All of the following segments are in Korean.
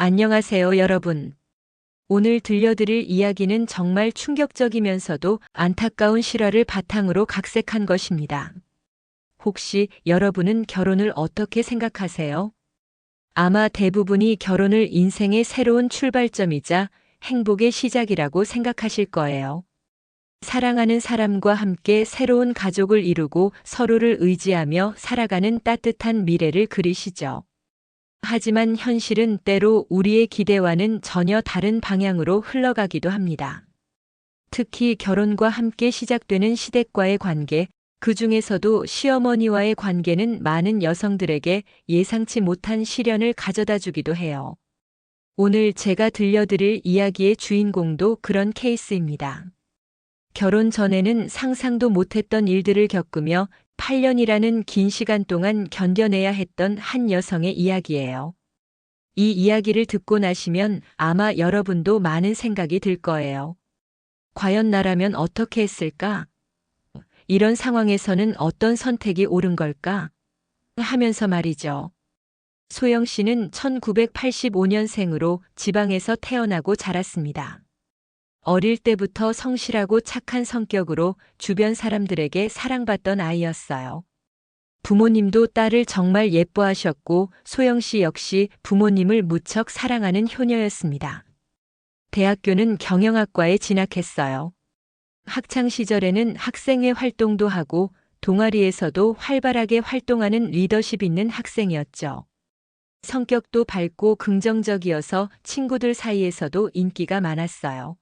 안녕하세요, 여러분. 오늘 들려드릴 이야기는 정말 충격적이면서도 안타까운 실화를 바탕으로 각색한 것입니다. 혹시 여러분은 결혼을 어떻게 생각하세요? 아마 대부분이 결혼을 인생의 새로운 출발점이자 행복의 시작이라고 생각하실 거예요. 사랑하는 사람과 함께 새로운 가족을 이루고 서로를 의지하며 살아가는 따뜻한 미래를 그리시죠. 하지만 현실은 때로 우리의 기대와는 전혀 다른 방향으로 흘러가기도 합니다. 특히 결혼과 함께 시작되는 시댁과의 관계, 그 중에서도 시어머니와의 관계는 많은 여성들에게 예상치 못한 시련을 가져다 주기도 해요. 오늘 제가 들려드릴 이야기의 주인공도 그런 케이스입니다. 결혼 전에는 상상도 못했던 일들을 겪으며 8년이라는 긴 시간 동안 견뎌내야 했던 한 여성의 이야기예요. 이 이야기를 듣고 나시면 아마 여러분도 많은 생각이 들 거예요. 과연 나라면 어떻게 했을까? 이런 상황에서는 어떤 선택이 옳은 걸까? 하면서 말이죠. 소영 씨는 1985년생으로 지방에서 태어나고 자랐습니다. 어릴 때부터 성실하고 착한 성격으로 주변 사람들에게 사랑받던 아이였어요. 부모님도 딸을 정말 예뻐하셨고 소영 씨 역시 부모님을 무척 사랑하는 효녀였습니다. 대학교는 경영학과에 진학했어요. 학창 시절에는 학생회 활동도 하고 동아리에서도 활발하게 활동하는 리더십 있는 학생이었죠. 성격도 밝고 긍정적이어서 친구들 사이에서도 인기가 많았어요.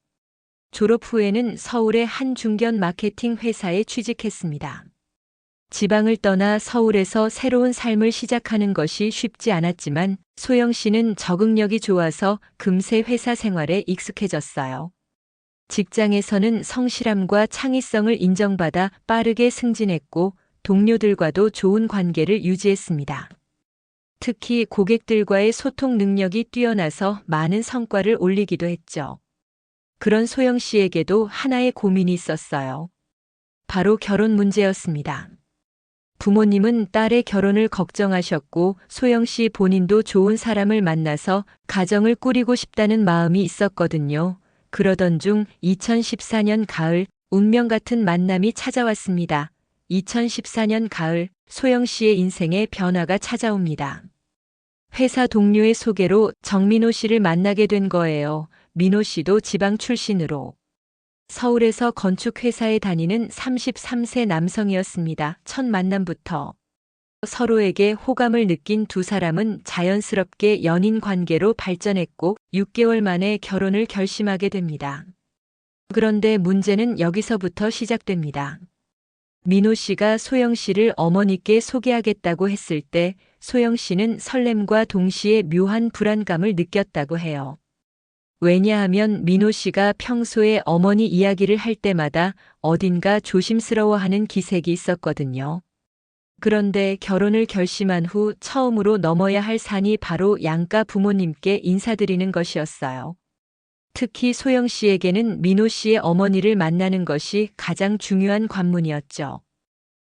졸업 후에는 서울의 한 중견 마케팅 회사에 취직했습니다. 지방을 떠나 서울에서 새로운 삶을 시작하는 것이 쉽지 않았지만 소영 씨는 적응력이 좋아서 금세 회사 생활에 익숙해졌어요. 직장에서는 성실함과 창의성을 인정받아 빠르게 승진했고 동료들과도 좋은 관계를 유지했습니다. 특히 고객들과의 소통 능력이 뛰어나서 많은 성과를 올리기도 했죠. 그런 소영 씨에게도 하나의 고민이 있었어요. 바로 결혼 문제였습니다. 부모님은 딸의 결혼을 걱정하셨고 소영 씨 본인도 좋은 사람을 만나서 가정을 꾸리고 싶다는 마음이 있었거든요. 그러던 중 2014년 가을 운명 같은 만남이 찾아왔습니다. 2014년 가을 소영 씨의 인생에 변화가 찾아옵니다. 회사 동료의 소개로 정민호 씨를 만나게 된 거예요. 민호 씨도 지방 출신으로. 서울에서 건축회사에 다니는 33세 남성이었습니다. 첫 만남부터 서로에게 호감을 느낀 두 사람은 자연스럽게 연인 관계로 발전했고 6개월 만에 결혼을 결심하게 됩니다. 그런데 문제는 여기서부터 시작됩니다. 민호 씨가 소영 씨를 어머니께 소개하겠다고 했을 때 소영 씨는 설렘과 동시에 묘한 불안감을 느꼈다고 해요. 왜냐하면 민호 씨가 평소에 어머니 이야기를 할 때마다 어딘가 조심스러워하는 기색이 있었거든요. 그런데 결혼을 결심한 후 처음으로 넘어야 할 산이 바로 양가 부모님께 인사드리는 것이었어요. 특히 소영 씨에게는 민호 씨의 어머니를 만나는 것이 가장 중요한 관문이었죠.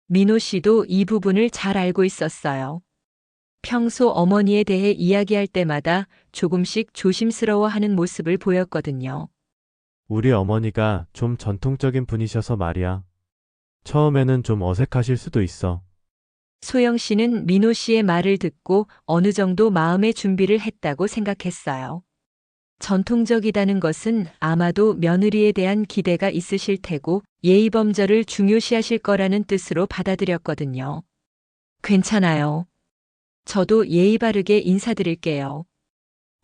민호 씨도 이 부분을 잘 알고 있었어요. 평소 어머니에 대해 이야기할 때마다 조금씩 조심스러워하는 모습을 보였거든요. 우리 어머니가 좀 전통적인 분이셔서 말이야. 처음에는 좀 어색하실 수도 있어. 소영 씨는 민호 씨의 말을 듣고 어느 정도 마음의 준비를 했다고 생각했어요. 전통적이다는 것은 아마도 며느리에 대한 기대가 있으실 테고 예의범절을 중요시하실 거라는 뜻으로 받아들였거든요. 괜찮아요. 저도 예의 바르게 인사드릴게요.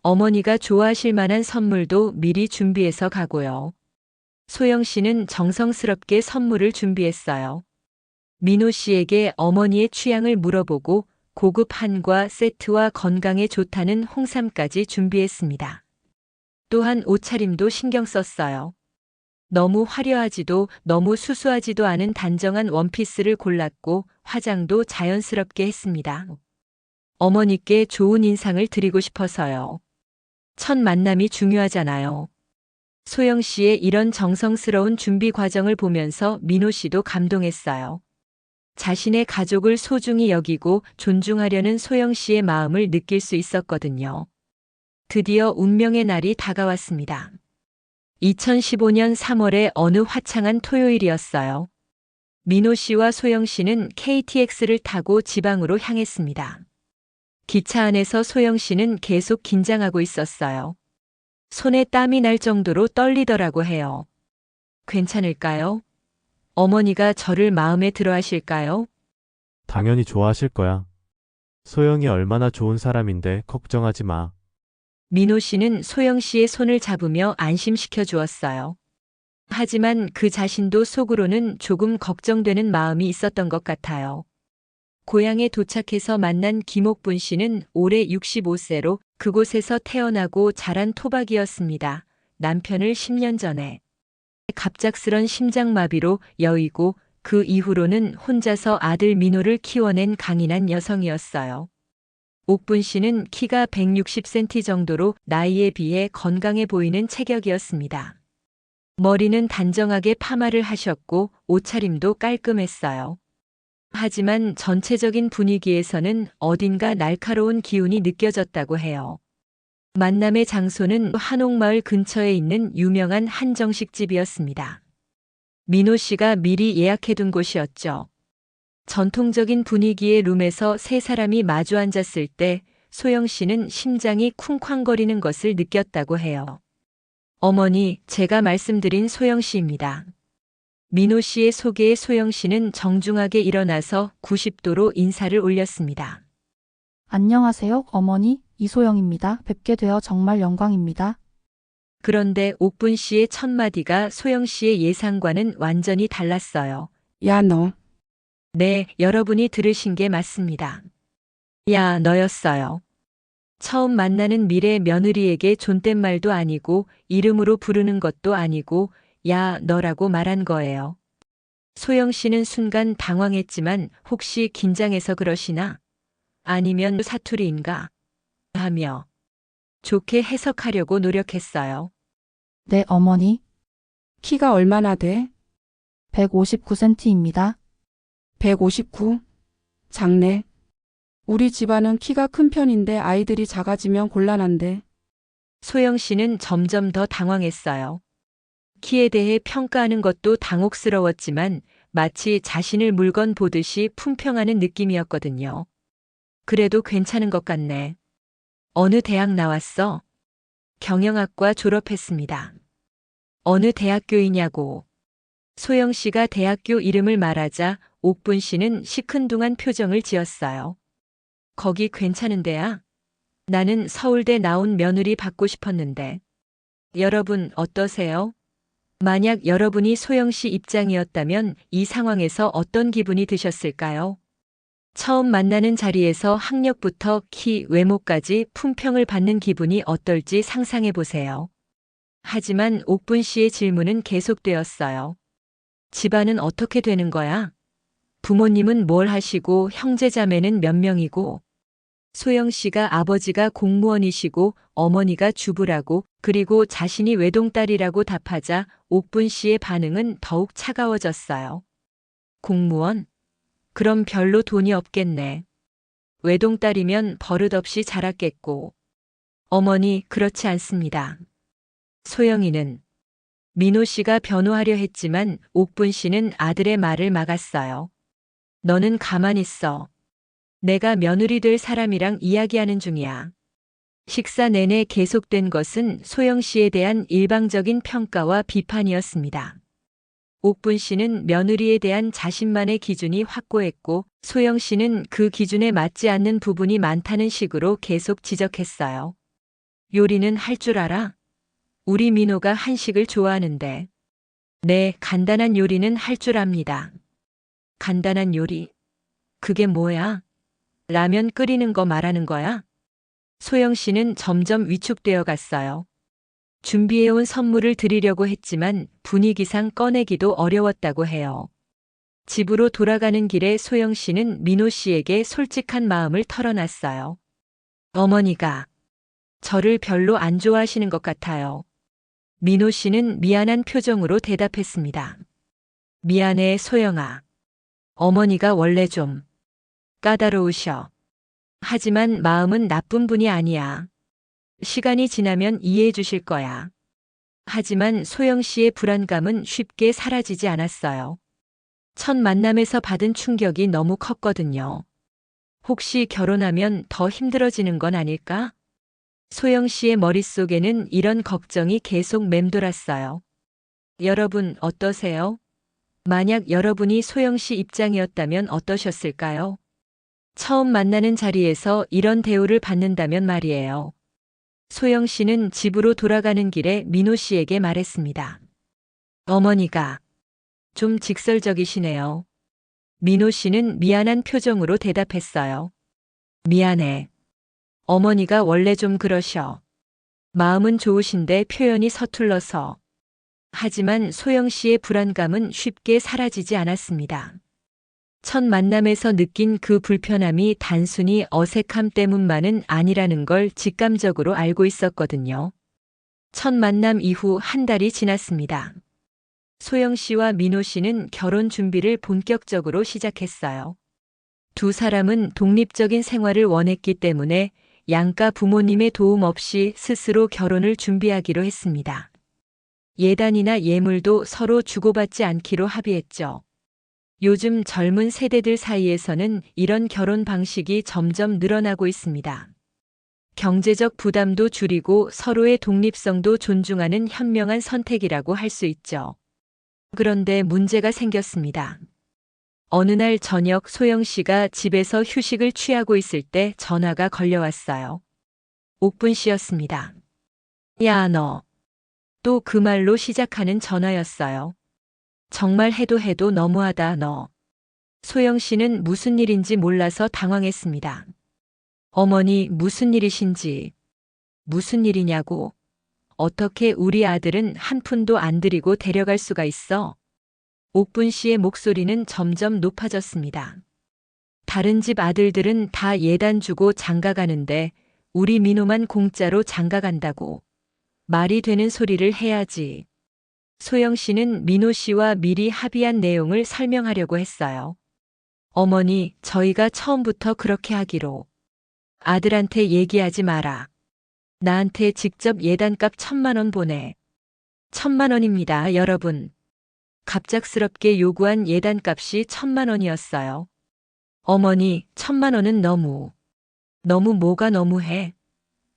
어머니가 좋아하실 만한 선물도 미리 준비해서 가고요. 소영 씨는 정성스럽게 선물을 준비했어요. 민호 씨에게 어머니의 취향을 물어보고 고급 한과 세트와 건강에 좋다는 홍삼까지 준비했습니다. 또한 옷차림도 신경 썼어요. 너무 화려하지도 너무 수수하지도 않은 단정한 원피스를 골랐고 화장도 자연스럽게 했습니다. 어머니께 좋은 인상을 드리고 싶어서요. 첫 만남이 중요하잖아요. 소영 씨의 이런 정성스러운 준비 과정을 보면서 민호 씨도 감동했어요. 자신의 가족을 소중히 여기고 존중하려는 소영 씨의 마음을 느낄 수 있었거든요. 드디어 운명의 날이 다가왔습니다. 2015년 3월의 어느 화창한 토요일이었어요. 민호 씨와 소영 씨는 KTX를 타고 지방으로 향했습니다. 기차 안에서 소영 씨는 계속 긴장하고 있었어요. 손에 땀이 날 정도로 떨리더라고 해요. 괜찮을까요? 어머니가 저를 마음에 들어 하실까요? 당연히 좋아하실 거야. 소영이 얼마나 좋은 사람인데 걱정하지 마. 민호 씨는 소영 씨의 손을 잡으며 안심시켜 주었어요. 하지만 그 자신도 속으로는 조금 걱정되는 마음이 있었던 것 같아요. 고향에 도착해서 만난 김옥분 씨는 올해 65세로 그곳에서 태어나고 자란 토박이었습니다. 남편을 10년 전에 갑작스런 심장마비로 여의고 그 이후로는 혼자서 아들 민호를 키워낸 강인한 여성이었어요. 옥분 씨는 키가 160cm 정도로 나이에 비해 건강해 보이는 체격이었습니다. 머리는 단정하게 파마를 하셨고 옷차림도 깔끔했어요. 하지만 전체적인 분위기에서는 어딘가 날카로운 기운이 느껴졌다고 해요. 만남의 장소는 한옥마을 근처에 있는 유명한 한정식집이었습니다. 민호 씨가 미리 예약해둔 곳이었죠. 전통적인 분위기의 룸에서 세 사람이 마주 앉았을 때 소영 씨는 심장이 쿵쾅거리는 것을 느꼈다고 해요. 어머니, 제가 말씀드린 소영 씨입니다. 민호 씨의 소개에 소영 씨는 정중하게 일어나서 90도로 인사를 올렸습니다. 안녕하세요, 어머니. 이소영입니다. 뵙게 되어 정말 영광입니다. 그런데 옥분 씨의 첫 마디가 소영 씨의 예상과는 완전히 달랐어요. 야, 너. 네, 여러분이 들으신 게 맞습니다. 야, 너였어요. 처음 만나는 미래 며느리에게 존댓말도 아니고 이름으로 부르는 것도 아니고 야, 너라고 말한 거예요. 소영 씨는 순간 당황했지만 혹시 긴장해서 그러시나? 아니면 사투리인가? 하며 좋게 해석하려고 노력했어요. 네, 어머니. 키가 얼마나 돼? 159cm입니다. 159? 작네. 우리 집안은 키가 큰 편인데 아이들이 작아지면 곤란한데. 소영 씨는 점점 더 당황했어요. 키에 대해 평가하는 것도 당혹스러웠지만 마치 자신을 물건 보듯이 품평하는 느낌이었거든요. 그래도 괜찮은 것 같네. 어느 대학 나왔어? 경영학과 졸업했습니다. 어느 대학교이냐고. 소영 씨가 대학교 이름을 말하자 옥분 씨는 시큰둥한 표정을 지었어요. 거기 괜찮은 데야? 나는 서울대 나온 며느리 받고 싶었는데. 여러분 어떠세요? 만약 여러분이 소영 씨 입장이었다면 이 상황에서 어떤 기분이 드셨을까요? 처음 만나는 자리에서 학력부터 키, 외모까지 품평을 받는 기분이 어떨지 상상해 보세요. 하지만 옥분 씨의 질문은 계속되었어요. 집안은 어떻게 되는 거야? 부모님은 뭘 하시고 형제자매는 몇 명이고? 소영 씨가 아버지가 공무원이시고 어머니가 주부라고 그리고 자신이 외동딸이라고 답하자 옥분 씨의 반응은 더욱 차가워졌어요. 공무원? 그럼 별로 돈이 없겠네. 외동딸이면 버릇없이 자랐겠고. 어머니, 그렇지 않습니다. 소영이는 민호 씨가 변호하려 했지만 옥분 씨는 아들의 말을 막았어요. 너는 가만히 있어. 내가 며느리 될 사람이랑 이야기하는 중이야. 식사 내내 계속된 것은 소영 씨에 대한 일방적인 평가와 비판이었습니다. 옥분 씨는 며느리에 대한 자신만의 기준이 확고했고 소영 씨는 그 기준에 맞지 않는 부분이 많다는 식으로 계속 지적했어요. 요리는 할 줄 알아? 우리 민호가 한식을 좋아하는데. 네, 간단한 요리는 할 줄 압니다. 간단한 요리? 그게 뭐야? 라면 끓이는 거 말하는 거야? 소영 씨는 점점 위축되어 갔어요. 준비해온 선물을 드리려고 했지만 분위기상 꺼내기도 어려웠다고 해요. 집으로 돌아가는 길에 소영 씨는 민호 씨에게 솔직한 마음을 털어놨어요. 어머니가 저를 별로 안 좋아하시는 것 같아요. 민호 씨는 미안한 표정으로 대답했습니다. 미안해, 소영아. 어머니가 원래 좀 까다로우셔. 하지만 마음은 나쁜 분이 아니야. 시간이 지나면 이해해 주실 거야. 하지만 소영 씨의 불안감은 쉽게 사라지지 않았어요. 첫 만남에서 받은 충격이 너무 컸거든요. 혹시 결혼하면 더 힘들어지는 건 아닐까? 소영 씨의 머릿속에는 이런 걱정이 계속 맴돌았어요. 여러분 어떠세요? 만약 여러분이 소영 씨 입장이었다면 어떠셨을까요? 처음 만나는 자리에서 이런 대우를 받는다면 말이에요. 소영 씨는 집으로 돌아가는 길에 민호 씨에게 말했습니다. 어머니가 좀 직설적이시네요. 민호 씨는 미안한 표정으로 대답했어요. 미안해. 어머니가 원래 좀 그러셔. 마음은 좋으신데 표현이 서툴러서. 하지만 소영 씨의 불안감은 쉽게 사라지지 않았습니다. 첫 만남에서 느낀 그 불편함이 단순히 어색함 때문만은 아니라는 걸 직감적으로 알고 있었거든요. 첫 만남 이후 한 달이 지났습니다. 소영 씨와 민호 씨는 결혼 준비를 본격적으로 시작했어요. 두 사람은 독립적인 생활을 원했기 때문에 양가 부모님의 도움 없이 스스로 결혼을 준비하기로 했습니다. 예단이나 예물도 서로 주고받지 않기로 합의했죠. 요즘 젊은 세대들 사이에서는 이런 결혼 방식이 점점 늘어나고 있습니다. 경제적 부담도 줄이고 서로의 독립성도 존중하는 현명한 선택이라고 할 수 있죠. 그런데 문제가 생겼습니다. 어느 날 저녁 소영 씨가 집에서 휴식을 취하고 있을 때 전화가 걸려왔어요. 옥분 씨였습니다. 야, 너. 또 그 말로 시작하는 전화였어요. 정말 해도 너무하다, 너. 소영 씨는 무슨 일인지 몰라서 당황했습니다. 어머니, 무슨 일이신지. 무슨 일이냐고. 어떻게 우리 아들은 한 푼도 안 들이고 데려갈 수가 있어? 옥분 씨의 목소리는 점점 높아졌습니다. 다른 집 아들들은 다 예단 주고 장가 가는데 우리 민호만 공짜로 장가 간다고. 말이 되는 소리를 해야지. 소영 씨는 민호 씨와 미리 합의한 내용을 설명하려고 했어요. 어머니, 저희가 처음부터 그렇게 하기로. 아들한테 얘기하지 마라. 나한테 직접 예단값 1,000만 원 보내. 1,000만 원입니다, 여러분. 갑작스럽게 요구한 예단값이 1,000만 원이었어요. 어머니, 1,000만 원은 너무 뭐가 너무해.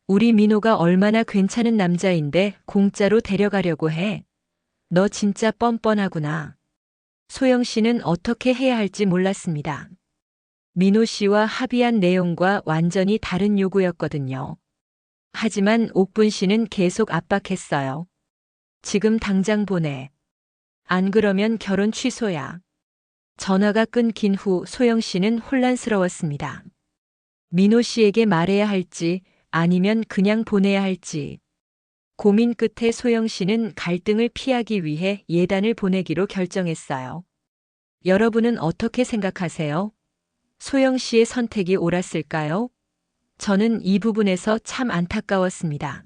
우리 민호가 얼마나 괜찮은 남자인데 공짜로 데려가려고 해. 너 진짜 뻔뻔하구나. 소영 씨는 어떻게 해야 할지 몰랐습니다. 민호 씨와 합의한 내용과 완전히 다른 요구였거든요. 하지만 옥분 씨는 계속 압박했어요. 지금 당장 보내. 안 그러면 결혼 취소야. 전화가 끊긴 후 소영 씨는 혼란스러웠습니다. 민호 씨에게 말해야 할지 아니면 그냥 보내야 할지. 고민 끝에 소영 씨는 갈등을 피하기 위해 예단을 보내기로 결정했어요. 여러분은 어떻게 생각하세요? 소영 씨의 선택이 옳았을까요? 저는 이 부분에서 참 안타까웠습니다.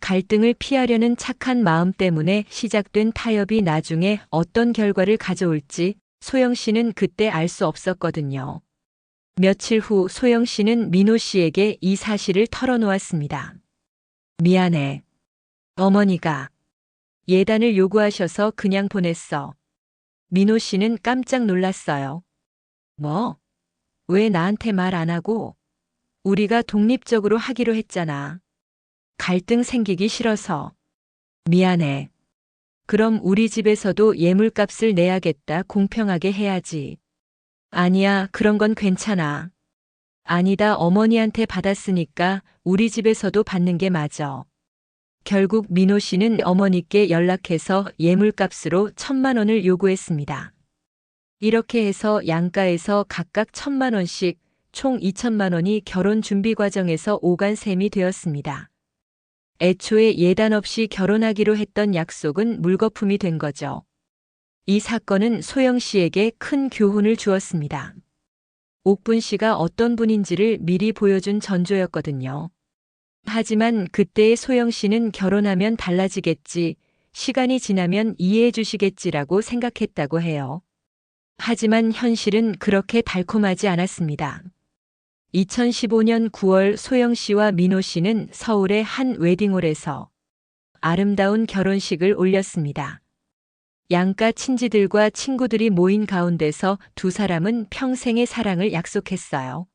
갈등을 피하려는 착한 마음 때문에 시작된 타협이 나중에 어떤 결과를 가져올지 소영 씨는 그때 알 수 없었거든요. 며칠 후 소영 씨는 민호 씨에게 이 사실을 털어놓았습니다. 미안해. 어머니가 예단을 요구하셔서 그냥 보냈어. 민호 씨는 깜짝 놀랐어요. 뭐? 왜 나한테 말 안 하고? 우리가 독립적으로 하기로 했잖아. 갈등 생기기 싫어서. 미안해. 그럼 우리 집에서도 예물값을 내야겠다. 공평하게 해야지. 아니야, 그런 건 괜찮아. 아니다, 어머니한테 받았으니까 우리 집에서도 받는 게 맞아. 결국 민호 씨는 어머니께 연락해서 예물값으로 1,000만 원을 요구했습니다. 이렇게 해서 양가에서 각각 1,000만 원씩 총 2,000만 원이 결혼 준비 과정에서 오간 셈이 되었습니다. 애초에 예단 없이 결혼하기로 했던 약속은 물거품이 된 거죠. 이 사건은 소영 씨에게 큰 교훈을 주었습니다. 옥분 씨가 어떤 분인지를 미리 보여준 전조였거든요. 하지만 그때의 소영 씨는 결혼하면 달라지겠지, 시간이 지나면 이해해 주시겠지라고 생각했다고 해요. 하지만 현실은 그렇게 달콤하지 않았습니다. 2015년 9월 소영 씨와 민호 씨는 서울의 한 웨딩홀에서 아름다운 결혼식을 올렸습니다. 양가 친지들과 친구들이 모인 가운데서 두 사람은 평생의 사랑을 약속했어요.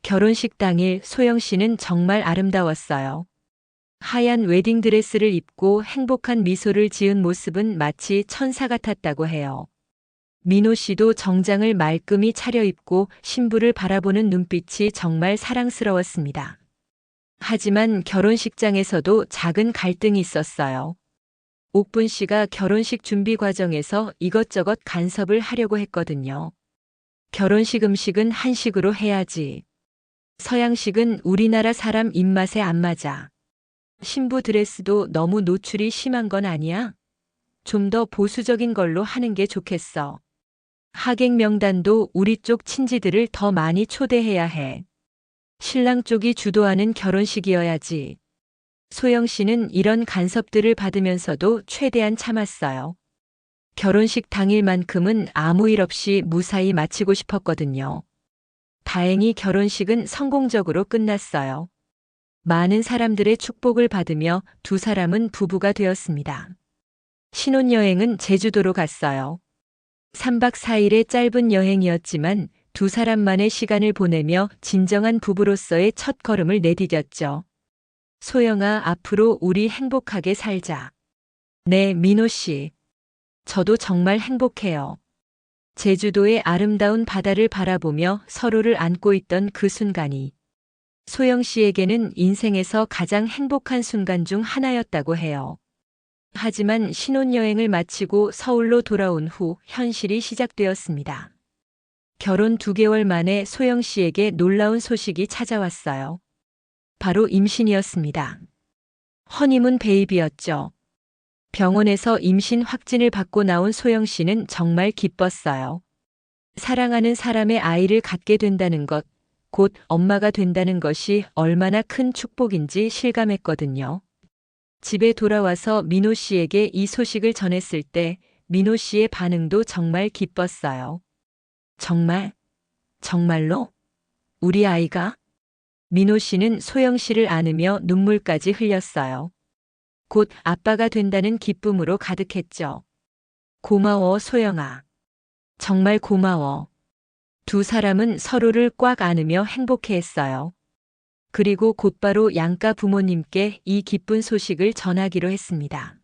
결혼식 당일 소영 씨는 정말 아름다웠어요. 하얀 웨딩드레스를 입고 행복한 미소를 지은 모습은 마치 천사 같았다고 해요. 민호 씨도 정장을 말끔히 차려입고 신부를 바라보는 눈빛이 정말 사랑스러웠습니다. 하지만 결혼식장에서도 작은 갈등이 있었어요. 옥분 씨가 결혼식 준비 과정에서 이것저것 간섭을 하려고 했거든요. 결혼식 음식은 한식으로 해야지. 서양식은 우리나라 사람 입맛에 안 맞아. 신부 드레스도 너무 노출이 심한 건 아니야? 좀 더 보수적인 걸로 하는 게 좋겠어. 하객 명단도 우리 쪽 친지들을 더 많이 초대해야 해. 신랑 쪽이 주도하는 결혼식이어야지. 소영 씨는 이런 간섭들을 받으면서도 최대한 참았어요. 결혼식 당일만큼은 아무 일 없이 무사히 마치고 싶었거든요. 다행히 결혼식은 성공적으로 끝났어요. 많은 사람들의 축복을 받으며 두 사람은 부부가 되었습니다. 신혼여행은 제주도로 갔어요. 3박 4일의 짧은 여행이었지만 두 사람만의 시간을 보내며 진정한 부부로서의 첫 걸음을 내디뎠죠. 소영아, 앞으로 우리 행복하게 살자. 네, 민호 씨. 저도 정말 행복해요. 제주도의 아름다운 바다를 바라보며 서로를 안고 있던 그 순간이 소영 씨에게는 인생에서 가장 행복한 순간 중 하나였다고 해요. 하지만 신혼여행을 마치고 서울로 돌아온 후 현실이 시작되었습니다. 결혼 2개월 만에 소영 씨에게 놀라운 소식이 찾아왔어요. 바로 임신이었습니다. 허니문 베이비였죠. 병원에서 임신 확진을 받고 나온 소영 씨는 정말 기뻤어요. 사랑하는 사람의 아이를 갖게 된다는 것, 곧 엄마가 된다는 것이 얼마나 큰 축복인지 실감했거든요. 집에 돌아와서 민호 씨에게 이 소식을 전했을 때 민호 씨의 반응도 정말 기뻤어요. 정말? 정말로? 우리 아이가? 민호 씨는 소영 씨를 안으며 눈물까지 흘렸어요. 곧 아빠가 된다는 기쁨으로 가득했죠. 고마워, 소영아. 정말 고마워. 두 사람은 서로를 꽉 안으며 행복해했어요. 그리고 곧바로 양가 부모님께 이 기쁜 소식을 전하기로 했습니다.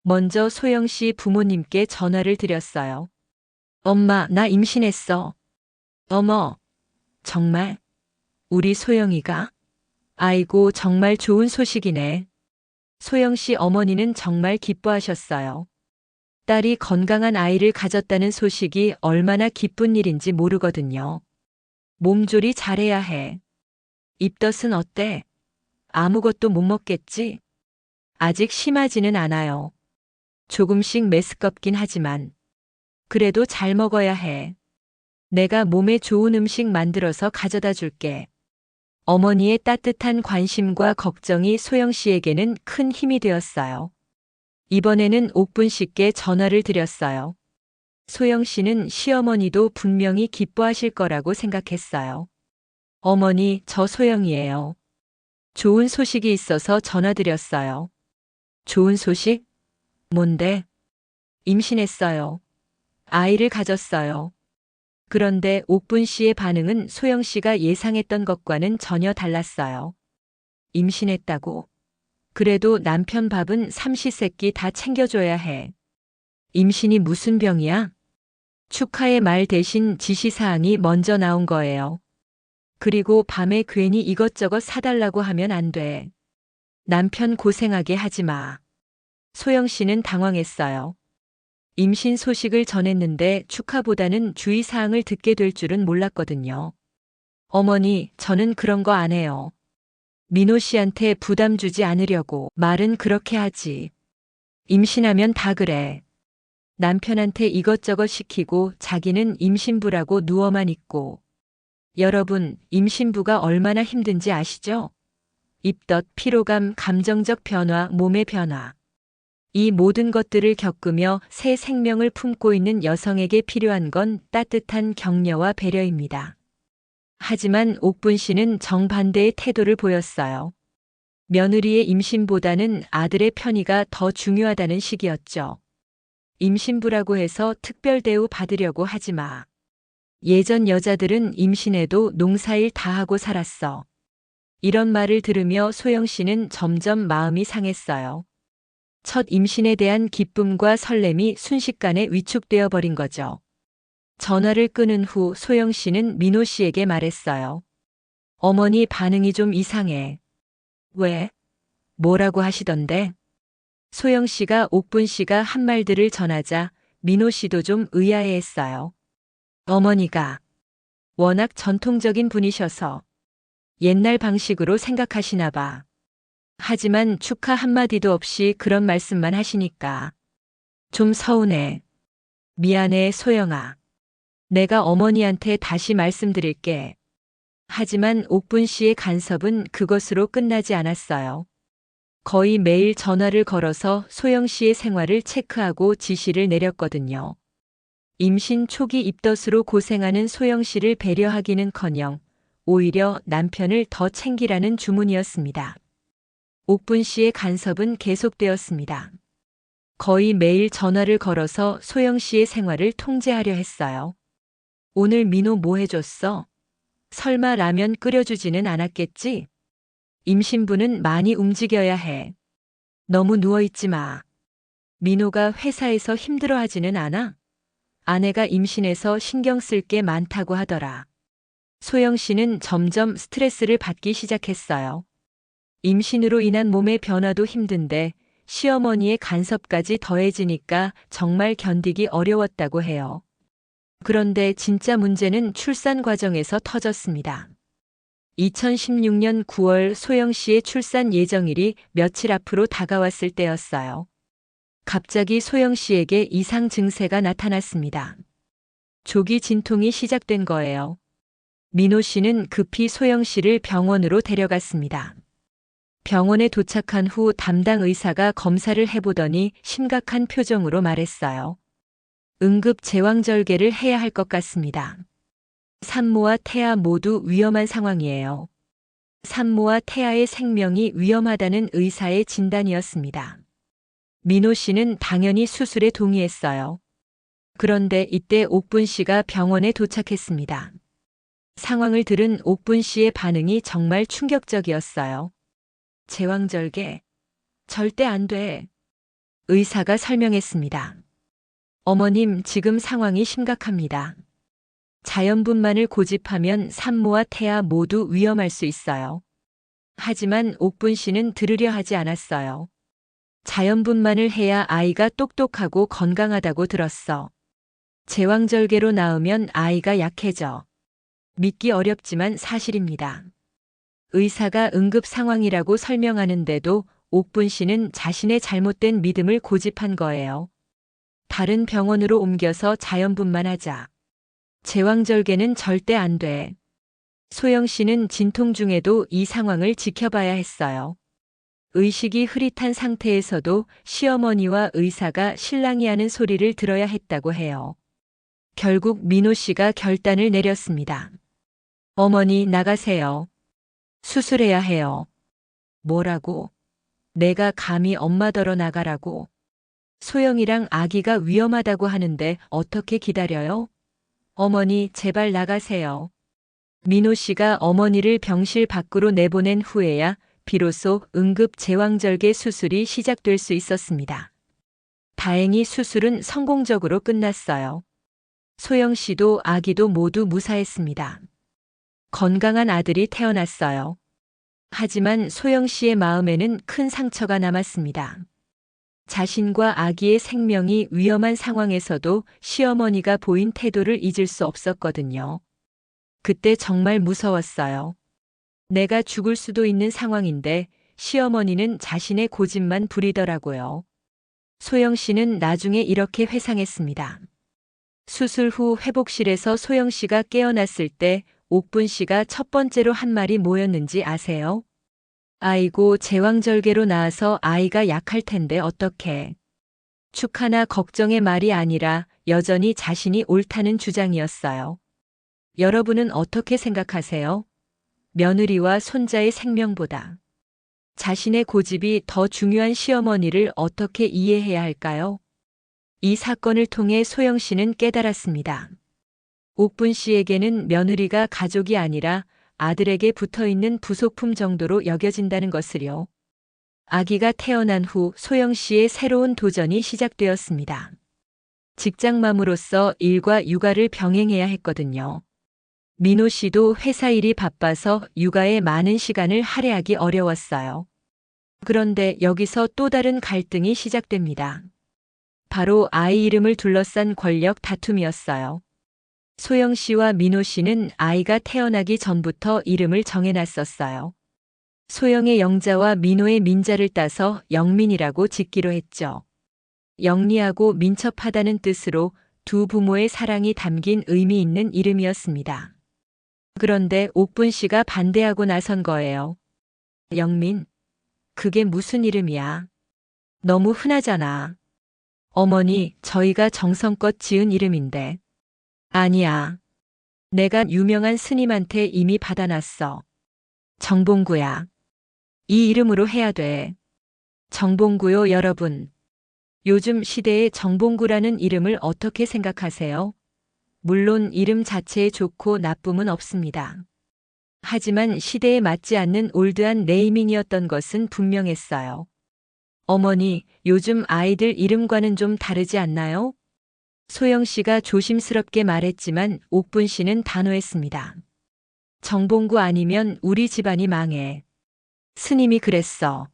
먼저 소영 씨 부모님께 전화를 드렸어요. 엄마, 나 임신했어. 어머, 정말? 우리 소영이가? 아이고, 정말 좋은 소식이네. 소영 씨 어머니는 정말 기뻐하셨어요. 딸이 건강한 아이를 가졌다는 소식이 얼마나 기쁜 일인지 모르거든요. 몸조리 잘해야 해. 입덧은 어때? 아무것도 못 먹겠지? 아직 심하지는 않아요. 조금씩 메스껍긴 하지만 그래도 잘 먹어야 해. 내가 몸에 좋은 음식 만들어서 가져다 줄게. 어머니의 따뜻한 관심과 걱정이 소영 씨에게는 큰 힘이 되었어요. 이번에는 옥분 씨께 전화를 드렸어요. 소영 씨는 시어머니도 분명히 기뻐하실 거라고 생각했어요. 어머니, 저 소영이에요. 좋은 소식이 있어서 전화드렸어요. 좋은 소식? 뭔데? 임신했어요. 아이를 가졌어요. 그런데 옥분 씨의 반응은 소영 씨가 예상했던 것과는 전혀 달랐어요. 임신했다고? 그래도 남편 밥은 삼시세끼 다 챙겨줘야 해. 임신이 무슨 병이야? 축하의 말 대신 지시사항이 먼저 나온 거예요. 그리고 밤에 괜히 이것저것 사달라고 하면 안 돼. 남편 고생하게 하지 마. 소영 씨는 당황했어요. 임신 소식을 전했는데 축하보다는 주의사항을 듣게 될 줄은 몰랐거든요. 어머니, 저는 그런 거 안 해요. 민호 씨한테 부담 주지 않으려고 말은 그렇게 하지. 임신하면 다 그래. 남편한테 이것저것 시키고 자기는 임신부라고 누워만 있고. 여러분, 임신부가 얼마나 힘든지 아시죠? 입덧, 피로감, 감정적 변화, 몸의 변화. 이 모든 것들을 겪으며 새 생명을 품고 있는 여성에게 필요한 건 따뜻한 격려와 배려입니다. 하지만 옥분 씨는 정반대의 태도를 보였어요. 며느리의 임신보다는 아들의 편의가 더 중요하다는 식이었죠. 임신부라고 해서 특별 대우 받으려고 하지 마. 예전 여자들은 임신해도 농사일 다 하고 살았어. 이런 말을 들으며 소영 씨는 점점 마음이 상했어요. 첫 임신에 대한 기쁨과 설렘이 순식간에 위축되어 버린 거죠. 전화를 끊은 후 소영 씨는 민호 씨에게 말했어요. 어머니 반응이 좀 이상해. 왜? 뭐라고 하시던데? 소영 씨가 옥분 씨가 한 말들을 전하자 민호 씨도 좀 의아해했어요. 어머니가 워낙 전통적인 분이셔서 옛날 방식으로 생각하시나 봐. 하지만 축하 한마디도 없이 그런 말씀만 하시니까 좀 서운해. 미안해, 소영아. 내가 어머니한테 다시 말씀드릴게. 하지만 옥분 씨의 간섭은 그것으로 끝나지 않았어요. 거의 매일 전화를 걸어서 소영 씨의 생활을 체크하고 지시를 내렸거든요. 임신 초기 입덧으로 고생하는 소영 씨를 배려하기는커녕 오히려 남편을 더 챙기라는 주문이었습니다. 옥분 씨의 간섭은 계속되었습니다. 거의 매일 전화를 걸어서 소영 씨의 생활을 통제하려 했어요. 오늘 민호 뭐 해줬어? 설마 라면 끓여주지는 않았겠지? 임신부는 많이 움직여야 해. 너무 누워있지 마. 민호가 회사에서 힘들어하지는 않아? 아내가 임신해서 신경 쓸 게 많다고 하더라. 소영 씨는 점점 스트레스를 받기 시작했어요. 임신으로 인한 몸의 변화도 힘든데 시어머니의 간섭까지 더해지니까 정말 견디기 어려웠다고 해요. 그런데 진짜 문제는 출산 과정에서 터졌습니다. 2016년 9월 소영 씨의 출산 예정일이 며칠 앞으로 다가왔을 때였어요. 갑자기 소영 씨에게 이상 증세가 나타났습니다. 조기 진통이 시작된 거예요. 민호 씨는 급히 소영 씨를 병원으로 데려갔습니다. 병원에 도착한 후 담당 의사가 검사를 해보더니 심각한 표정으로 말했어요. 응급 제왕절개를 해야 할 것 같습니다. 산모와 태아 모두 위험한 상황이에요. 산모와 태아의 생명이 위험하다는 의사의 진단이었습니다. 민호 씨는 당연히 수술에 동의했어요. 그런데 이때 옥분 씨가 병원에 도착했습니다. 상황을 들은 옥분 씨의 반응이 정말 충격적이었어요. 제왕절개? 절대 안 돼. 의사가 설명했습니다. 어머님, 지금 상황이 심각합니다. 자연분만을 고집하면 산모와 태아 모두 위험할 수 있어요. 하지만 옥분 씨는 들으려 하지 않았어요. 자연분만을 해야 아이가 똑똑하고 건강하다고 들었어. 제왕절개로 낳으면 아이가 약해져. 믿기 어렵지만 사실입니다. 의사가 응급 상황이라고 설명하는데도 옥분 씨는 자신의 잘못된 믿음을 고집한 거예요. 다른 병원으로 옮겨서 자연분만하자. 제왕절개는 절대 안 돼. 소영 씨는 진통 중에도 이 상황을 지켜봐야 했어요. 의식이 흐릿한 상태에서도 시어머니와 의사가 신랑이 하는 소리를 들어야 했다고 해요. 결국 민호 씨가 결단을 내렸습니다. 어머니, 나가세요. 수술해야 해요. 뭐라고? 내가 감히 엄마더러 나가라고? 소영이랑 아기가 위험하다고 하는데 어떻게 기다려요? 어머니, 제발 나가세요. 민호 씨가 어머니를 병실 밖으로 내보낸 후에야 비로소 응급 제왕절개 수술이 시작될 수 있었습니다. 다행히 수술은 성공적으로 끝났어요. 소영 씨도 아기도 모두 무사했습니다. 건강한 아들이 태어났어요. 하지만 소영 씨의 마음에는 큰 상처가 남았습니다. 자신과 아기의 생명이 위험한 상황에서도 시어머니가 보인 태도를 잊을 수 없었거든요. 그때 정말 무서웠어요. 내가 죽을 수도 있는 상황인데 시어머니는 자신의 고집만 부리더라고요. 소영 씨는 나중에 이렇게 회상했습니다. 수술 후 회복실에서 소영 씨가 깨어났을 때 옥분 씨가 첫 번째로 한 말이 뭐였는지 아세요? 아이고, 제왕절개로 낳아서 아이가 약할 텐데 어떡해. 축하나 걱정의 말이 아니라 여전히 자신이 옳다는 주장이었어요. 여러분은 어떻게 생각하세요? 며느리와 손자의 생명보다 자신의 고집이 더 중요한 시어머니를 어떻게 이해해야 할까요? 이 사건을 통해 소영 씨는 깨달았습니다. 옥분 씨에게는 며느리가 가족이 아니라 아들에게 붙어 있는 부속품 정도로 여겨진다는 것을요. 아기가 태어난 후 소영 씨의 새로운 도전이 시작되었습니다. 직장맘으로서 일과 육아를 병행해야 했거든요. 민호 씨도 회사 일이 바빠서 육아에 많은 시간을 할애하기 어려웠어요. 그런데 여기서 또 다른 갈등이 시작됩니다. 바로 아이 이름을 둘러싼 권력 다툼이었어요. 소영 씨와 민호 씨는 아이가 태어나기 전부터 이름을 정해놨었어요. 소영의 영자와 민호의 민자를 따서 영민이라고 짓기로 했죠. 영리하고 민첩하다는 뜻으로 두 부모의 사랑이 담긴 의미 있는 이름이었습니다. 그런데 옥분 씨가 반대하고 나선 거예요. 영민, 그게 무슨 이름이야? 너무 흔하잖아. 어머니, 저희가 정성껏 지은 이름인데. 아니야. 내가 유명한 스님한테 이미 받아놨어. 정봉구야. 이 이름으로 해야 돼. 정봉구요, 여러분. 요즘 시대의 정봉구라는 이름을 어떻게 생각하세요? 물론 이름 자체에 좋고 나쁨은 없습니다. 하지만 시대에 맞지 않는 올드한 네이밍이었던 것은 분명했어요. 어머니, 요즘 아이들 이름과는 좀 다르지 않나요? 소영 씨가 조심스럽게 말했지만 옥분 씨는 단호했습니다. 정봉구 아니면 우리 집안이 망해. 스님이 그랬어.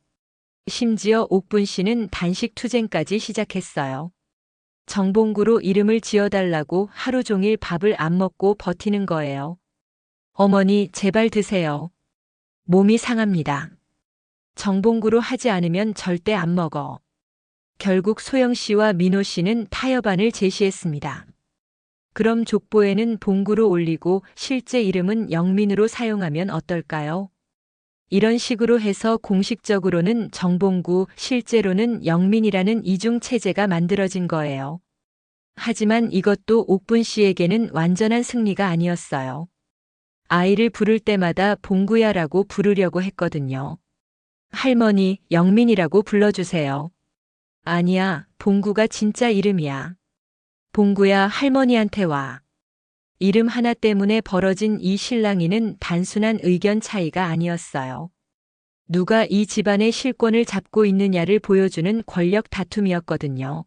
심지어 옥분 씨는 단식 투쟁까지 시작했어요. 정봉구로 이름을 지어달라고 하루 종일 밥을 안 먹고 버티는 거예요. 어머니, 제발 드세요. 몸이 상합니다. 정봉구로 하지 않으면 절대 안 먹어. 결국 소영 씨와 민호 씨는 타협안을 제시했습니다. 그럼 족보에는 봉구로 올리고 실제 이름은 영민으로 사용하면 어떨까요? 이런 식으로 해서 공식적으로는 정봉구, 실제로는 영민이라는 이중 체제가 만들어진 거예요. 하지만 이것도 옥분 씨에게는 완전한 승리가 아니었어요. 아이를 부를 때마다 봉구야라고 부르려고 했거든요. 할머니, 영민이라고 불러주세요. 아니야, 봉구가 진짜 이름이야. 봉구야, 할머니한테 와. 이름 하나 때문에 벌어진 이 실랑이는 단순한 의견 차이가 아니었어요. 누가 이 집안의 실권을 잡고 있느냐를 보여주는 권력 다툼이었거든요.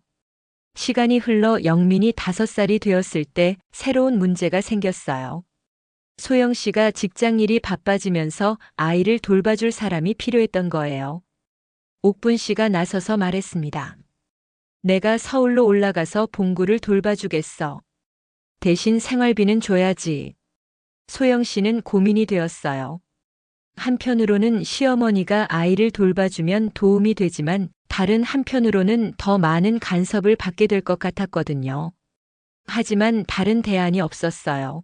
시간이 흘러 영민이 5살이 되었을 때 새로운 문제가 생겼어요. 소영 씨가 직장 일이 바빠지면서 아이를 돌봐줄 사람이 필요했던 거예요. 옥분 씨가 나서서 말했습니다. 내가 서울로 올라가서 봉구를 돌봐주겠어. 대신 생활비는 줘야지. 소영 씨는 고민이 되었어요. 한편으로는 시어머니가 아이를 돌봐주면 도움이 되지만 다른 한편으로는 더 많은 간섭을 받게 될 것 같았거든요. 하지만 다른 대안이 없었어요.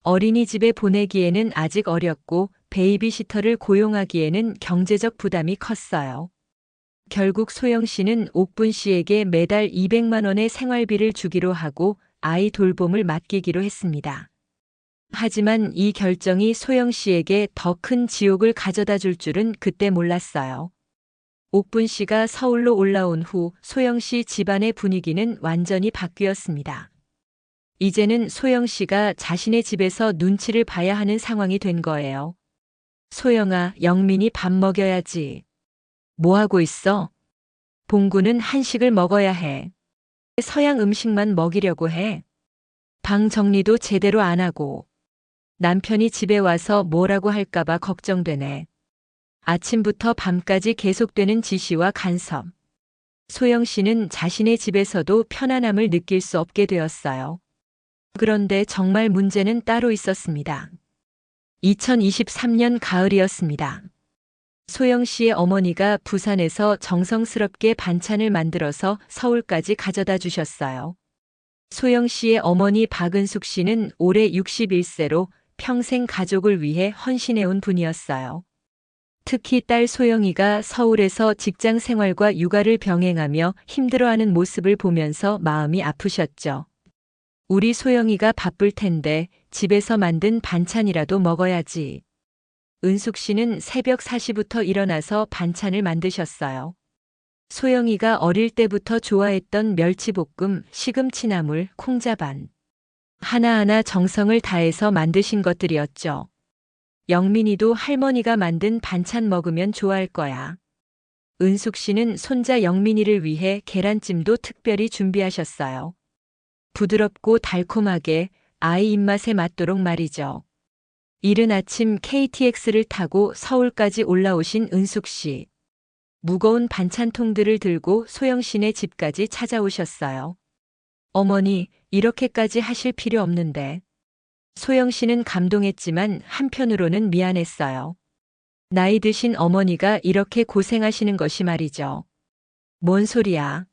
어린이집에 보내기에는 아직 어렸고 베이비시터를 고용하기에는 경제적 부담이 컸어요. 결국 소영 씨는 옥분 씨에게 매달 200만 원의 생활비를 주기로 하고 아이 돌봄을 맡기기로 했습니다. 하지만 이 결정이 소영 씨에게 더 큰 지옥을 가져다 줄 줄은 그때 몰랐어요. 옥분 씨가 서울로 올라온 후 소영 씨 집안의 분위기는 완전히 바뀌었습니다. 이제는 소영 씨가 자신의 집에서 눈치를 봐야 하는 상황이 된 거예요. 소영아, 영민이 밥 먹여야지. 뭐 하고 있어? 봉구는 한식을 먹어야 해. 서양 음식만 먹이려고 해. 방 정리도 제대로 안 하고. 남편이 집에 와서 뭐라고 할까봐 걱정되네. 아침부터 밤까지 계속되는 지시와 간섭. 소영 씨는 자신의 집에서도 편안함을 느낄 수 없게 되었어요. 그런데 정말 문제는 따로 있었습니다. 2023년 가을이었습니다. 소영 씨의 어머니가 부산에서 정성스럽게 반찬을 만들어서 서울까지 가져다 주셨어요. 소영 씨의 어머니 박은숙 씨는 올해 61세로 평생 가족을 위해 헌신해온 분이었어요. 특히 딸 소영이가 서울에서 직장 생활과 육아를 병행하며 힘들어하는 모습을 보면서 마음이 아프셨죠. 우리 소영이가 바쁠 텐데 집에서 만든 반찬이라도 먹어야지. 은숙 씨는 새벽 4시부터 일어나서 반찬을 만드셨어요. 소영이가 어릴 때부터 좋아했던 멸치볶음, 시금치나물, 콩자반. 하나하나 정성을 다해서 만드신 것들이었죠. 영민이도 할머니가 만든 반찬 먹으면 좋아할 거야. 은숙 씨는 손자 영민이를 위해 계란찜도 특별히 준비하셨어요. 부드럽고 달콤하게 아이 입맛에 맞도록 말이죠. 이른 아침 KTX를 타고 서울까지 올라오신 은숙 씨. 무거운 반찬통들을 들고 소영 씨네 집까지 찾아오셨어요. 어머니, 이렇게까지 하실 필요 없는데. 소영 씨는 감동했지만 한편으로는 미안했어요. 나이 드신 어머니가 이렇게 고생하시는 것이 말이죠. 뭔 소리야.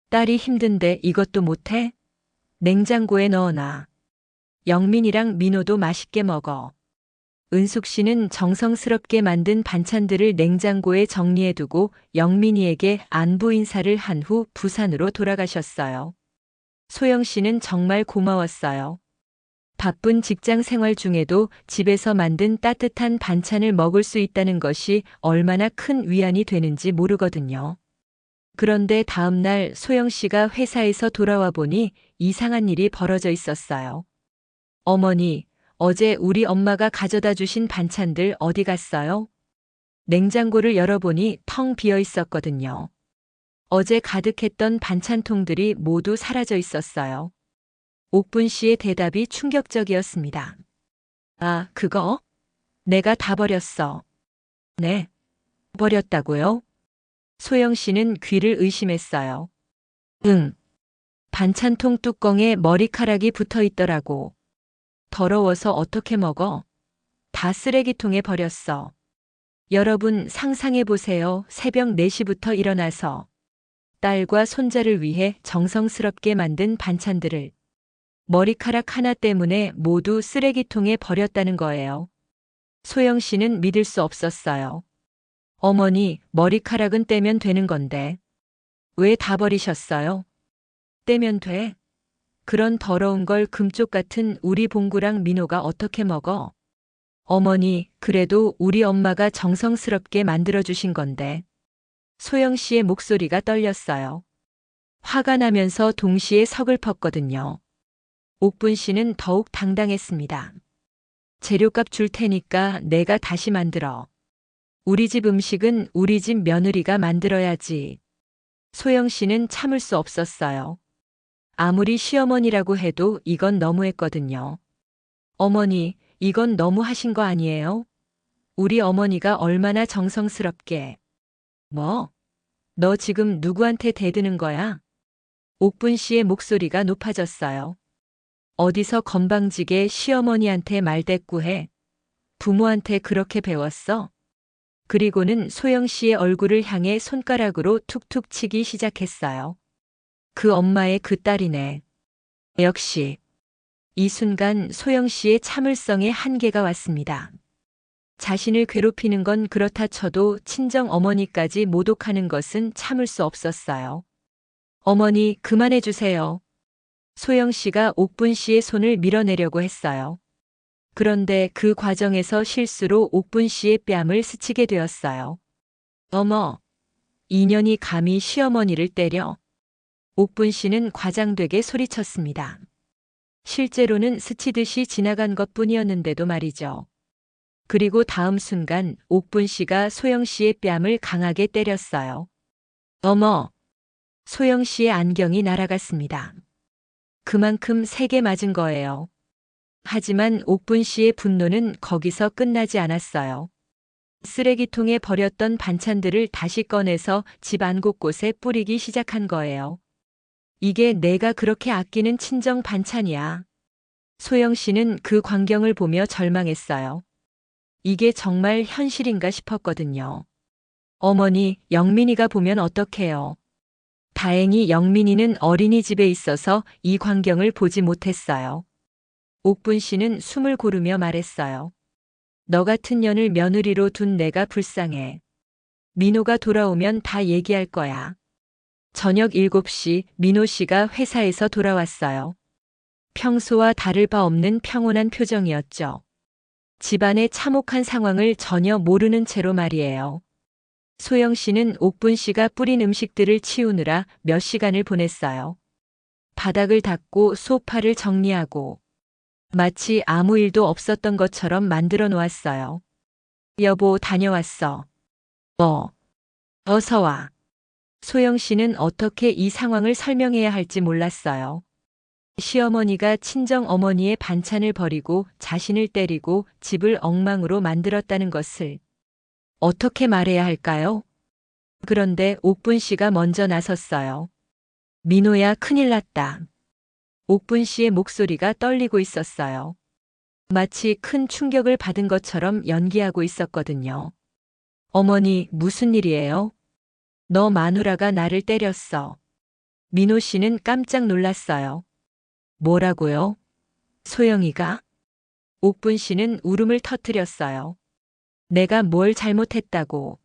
딸이 힘든데 이것도 못해? 냉장고에 넣어놔. 영민이랑 민호도 맛있게 먹어. 은숙 씨는 정성스럽게 만든 반찬들을 냉장고에 정리해두고 영민이에게 안부 인사를 한 후 부산으로 돌아가셨어요. 소영 씨는 정말 고마웠어요. 바쁜 직장 생활 중에도 집에서 만든 따뜻한 반찬을 먹을 수 있다는 것이 얼마나 큰 위안이 되는지 모르거든요. 그런데 다음 날 소영 씨가 회사에서 돌아와 보니 이상한 일이 벌어져 있었어요. 어머니, 어제 우리 엄마가 가져다 주신 반찬들 어디 갔어요? 냉장고를 열어보니 텅 비어 있었거든요. 어제 가득했던 반찬통들이 모두 사라져 있었어요. 옥분 씨의 대답이 충격적이었습니다. 아, 그거? 내가 다 버렸어. 네. 버렸다고요? 소영 씨는 귀를 의심했어요. 응. 반찬통 뚜껑에 머리카락이 붙어 있더라고. 더러워서 어떻게 먹어? 다 쓰레기통에 버렸어. 여러분 상상해 보세요. 새벽 4시부터 일어나서 딸과 손자를 위해 정성스럽게 만든 반찬들을 머리카락 하나 때문에 모두 쓰레기통에 버렸다는 거예요. 소영 씨는 믿을 수 없었어요. 어머니, 머리카락은 떼면 되는 건데. 왜 다 버리셨어요? 떼면 돼. 그런 더러운 걸 금쪽 같은 우리 봉구랑 민호가 어떻게 먹어? 어머니, 그래도 우리 엄마가 정성스럽게 만들어주신 건데. 소영 씨의 목소리가 떨렸어요. 화가 나면서 동시에 서글펐거든요. 옥분 씨는 더욱 당당했습니다. 재료값 줄 테니까 내가 다시 만들어. 우리 집 음식은 우리 집 며느리가 만들어야지. 소영 씨는 참을 수 없었어요. 아무리 시어머니라고 해도 이건 너무했거든요. 어머니, 이건 너무 하신 거 아니에요? 우리 어머니가 얼마나 정성스럽게. 뭐? 너 지금 누구한테 대드는 거야? 옥분 씨의 목소리가 높아졌어요. 어디서 건방지게 시어머니한테 말대꾸해? 부모한테 그렇게 배웠어? 그리고는 소영 씨의 얼굴을 향해 손가락으로 툭툭 치기 시작했어요. 그 엄마의 그 딸이네. 역시. 이 순간 소영 씨의 참을성에 한계가 왔습니다. 자신을 괴롭히는 건 그렇다 쳐도 친정 어머니까지 모독하는 것은 참을 수 없었어요. 어머니, 그만해 주세요. 소영 씨가 옥분 씨의 손을 밀어내려고 했어요. 그런데 그 과정에서 실수로 옥분 씨의 뺨을 스치게 되었어요. 어머, 이년이 감히 시어머니를 때려. 옥분 씨는 과장되게 소리쳤습니다. 실제로는 스치듯이 지나간 것뿐이었는데도 말이죠. 그리고 다음 순간 옥분 씨가 소영 씨의 뺨을 강하게 때렸어요. 어머! 소영 씨의 안경이 날아갔습니다. 그만큼 세게 맞은 거예요. 하지만 옥분 씨의 분노는 거기서 끝나지 않았어요. 쓰레기통에 버렸던 반찬들을 다시 꺼내서 집 안 곳곳에 뿌리기 시작한 거예요. 이게 내가 그렇게 아끼는 친정 반찬이야. 소영 씨는 그 광경을 보며 절망했어요. 이게 정말 현실인가 싶었거든요. 어머니, 영민이가 보면 어떡해요? 다행히 영민이는 어린이집에 있어서 이 광경을 보지 못했어요. 옥분 씨는 숨을 고르며 말했어요. 너 같은 년을 며느리로 둔 내가 불쌍해. 민호가 돌아오면 다 얘기할 거야. 저녁 7시 민호 씨가 회사에서 돌아왔어요. 평소와 다를 바 없는 평온한 표정이었죠. 집안의 참혹한 상황을 전혀 모르는 채로 말이에요. 소영 씨는 옥분 씨가 뿌린 음식들을 치우느라 몇 시간을 보냈어요. 바닥을 닦고 소파를 정리하고 마치 아무 일도 없었던 것처럼 만들어 놓았어요. 여보, 다녀왔어. 어서 와. 소영 씨는 어떻게 이 상황을 설명해야 할지 몰랐어요. 시어머니가 친정 어머니의 반찬을 버리고 자신을 때리고 집을 엉망으로 만들었다는 것을 어떻게 말해야 할까요? 그런데 옥분 씨가 먼저 나섰어요. 민호야, 큰일 났다. 옥분 씨의 목소리가 떨리고 있었어요. 마치 큰 충격을 받은 것처럼 연기하고 있었거든요. 어머니, 무슨 일이에요? 너 마누라가 나를 때렸어. 민호 씨는 깜짝 놀랐어요. 뭐라고요? 소영이가? 옥분 씨는 울음을 터뜨렸어요. 내가 뭘 잘못했다고.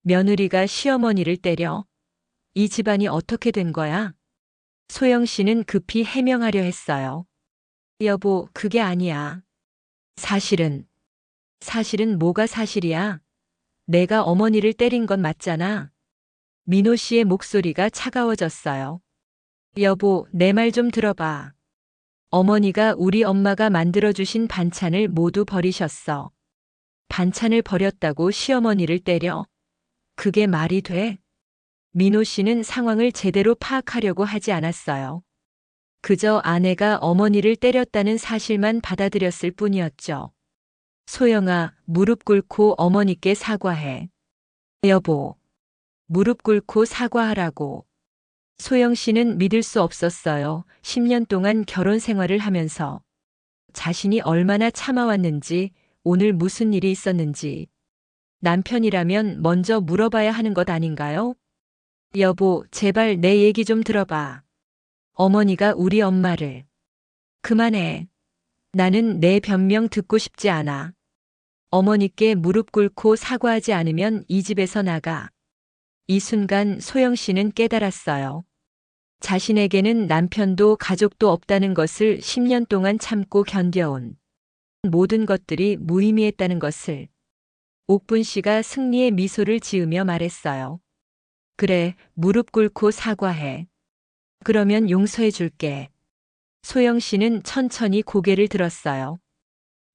며느리가 시어머니를 때려? 이 집안이 어떻게 된 거야? 소영 씨는 급히 해명하려 했어요. 여보, 그게 아니야. 사실은 뭐가 사실이야? 내가 어머니를 때린 건 맞잖아. 민호 씨의 목소리가 차가워졌어요. 여보, 내 말 좀 들어봐. 어머니가 우리 엄마가 만들어주신 반찬을 모두 버리셨어. 반찬을 버렸다고 시어머니를 때려? 그게 말이 돼? 민호 씨는 상황을 제대로 파악하려고 하지 않았어요. 그저 아내가 어머니를 때렸다는 사실만 받아들였을 뿐이었죠. 소영아, 무릎 꿇고 어머니께 사과해. 여보, 무릎 꿇고 사과하라고. 소영 씨는 믿을 수 없었어요. 10년 동안 결혼 생활을 하면서 자신이 얼마나 참아왔는지, 오늘 무슨 일이 있었는지. 남편이라면 먼저 물어봐야 하는 것 아닌가요? 여보, 제발 내 얘기 좀 들어봐. 어머니가 우리 엄마를. 그만해. 나는 내 변명 듣고 싶지 않아. 어머니께 무릎 꿇고 사과하지 않으면 이 집에서 나가. 이 순간 소영 씨는 깨달았어요. 자신에게는 남편도 가족도 없다는 것을 10년 동안 참고 견뎌온 모든 것들이 무의미했다는 것을. 옥분 씨가 승리의 미소를 지으며 말했어요. 그래, 무릎 꿇고 사과해. 그러면 용서해 줄게. 소영 씨는 천천히 고개를 들었어요.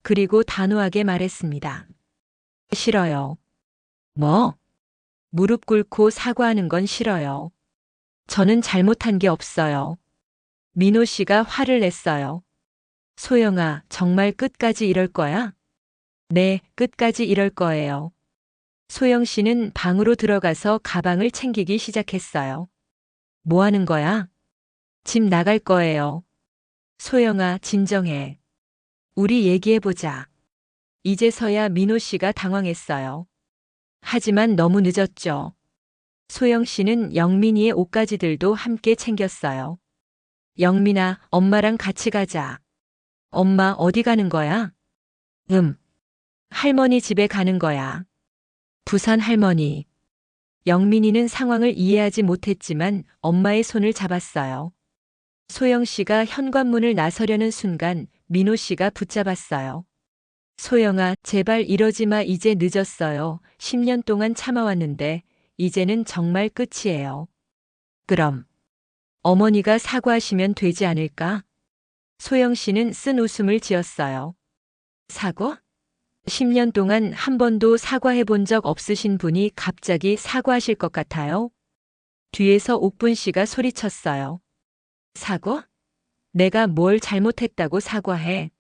그리고 단호하게 말했습니다. 싫어요. 뭐? 무릎 꿇고 사과하는 건 싫어요. 저는 잘못한 게 없어요. 민호 씨가 화를 냈어요. 소영아, 정말 끝까지 이럴 거야? 네, 끝까지 이럴 거예요. 소영 씨는 방으로 들어가서 가방을 챙기기 시작했어요. 뭐 하는 거야? 집 나갈 거예요. 소영아, 진정해. 우리 얘기해보자. 이제서야 민호 씨가 당황했어요. 하지만 너무 늦었죠. 소영 씨는 영민이의 옷가지들도 함께 챙겼어요. 영민아, 엄마랑 같이 가자. 엄마, 어디 가는 거야? 할머니 집에 가는 거야. 부산 할머니. 영민이는 상황을 이해하지 못했지만 엄마의 손을 잡았어요. 소영 씨가 현관문을 나서려는 순간 민호 씨가 붙잡았어요. 소영아, 제발 이러지 마. 이제 늦었어요. 10년 동안 참아왔는데 이제는 정말 끝이에요. 그럼 어머니가 사과하시면 되지 않을까? 소영 씨는 쓴 웃음을 지었어요. 사과? 10년 동안 한 번도 사과해 본 적 없으신 분이 갑자기 사과하실 것 같아요? 뒤에서 옥분 씨가 소리쳤어요. 사과? 내가 뭘 잘못했다고 사과해?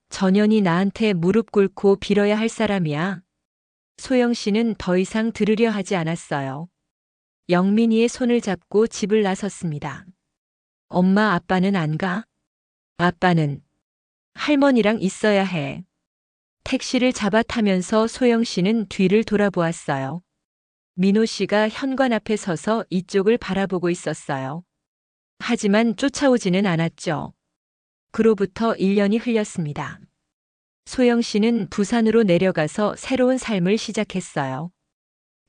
전현이 나한테 무릎 꿇고 빌어야 할 사람이야. 소영 씨는 더 이상 들으려 하지 않았어요. 영민이의 손을 잡고 집을 나섰습니다. 엄마, 아빠는 안 가? 아빠는 할머니랑 있어야 해. 택시를 잡아 타면서 소영 씨는 뒤를 돌아보았어요. 민호 씨가 현관 앞에 서서 이쪽을 바라보고 있었어요. 하지만 쫓아오지는 않았죠. 그로부터 1년이 흘렸습니다. 소영 씨는 부산으로 내려가서 새로운 삶을 시작했어요.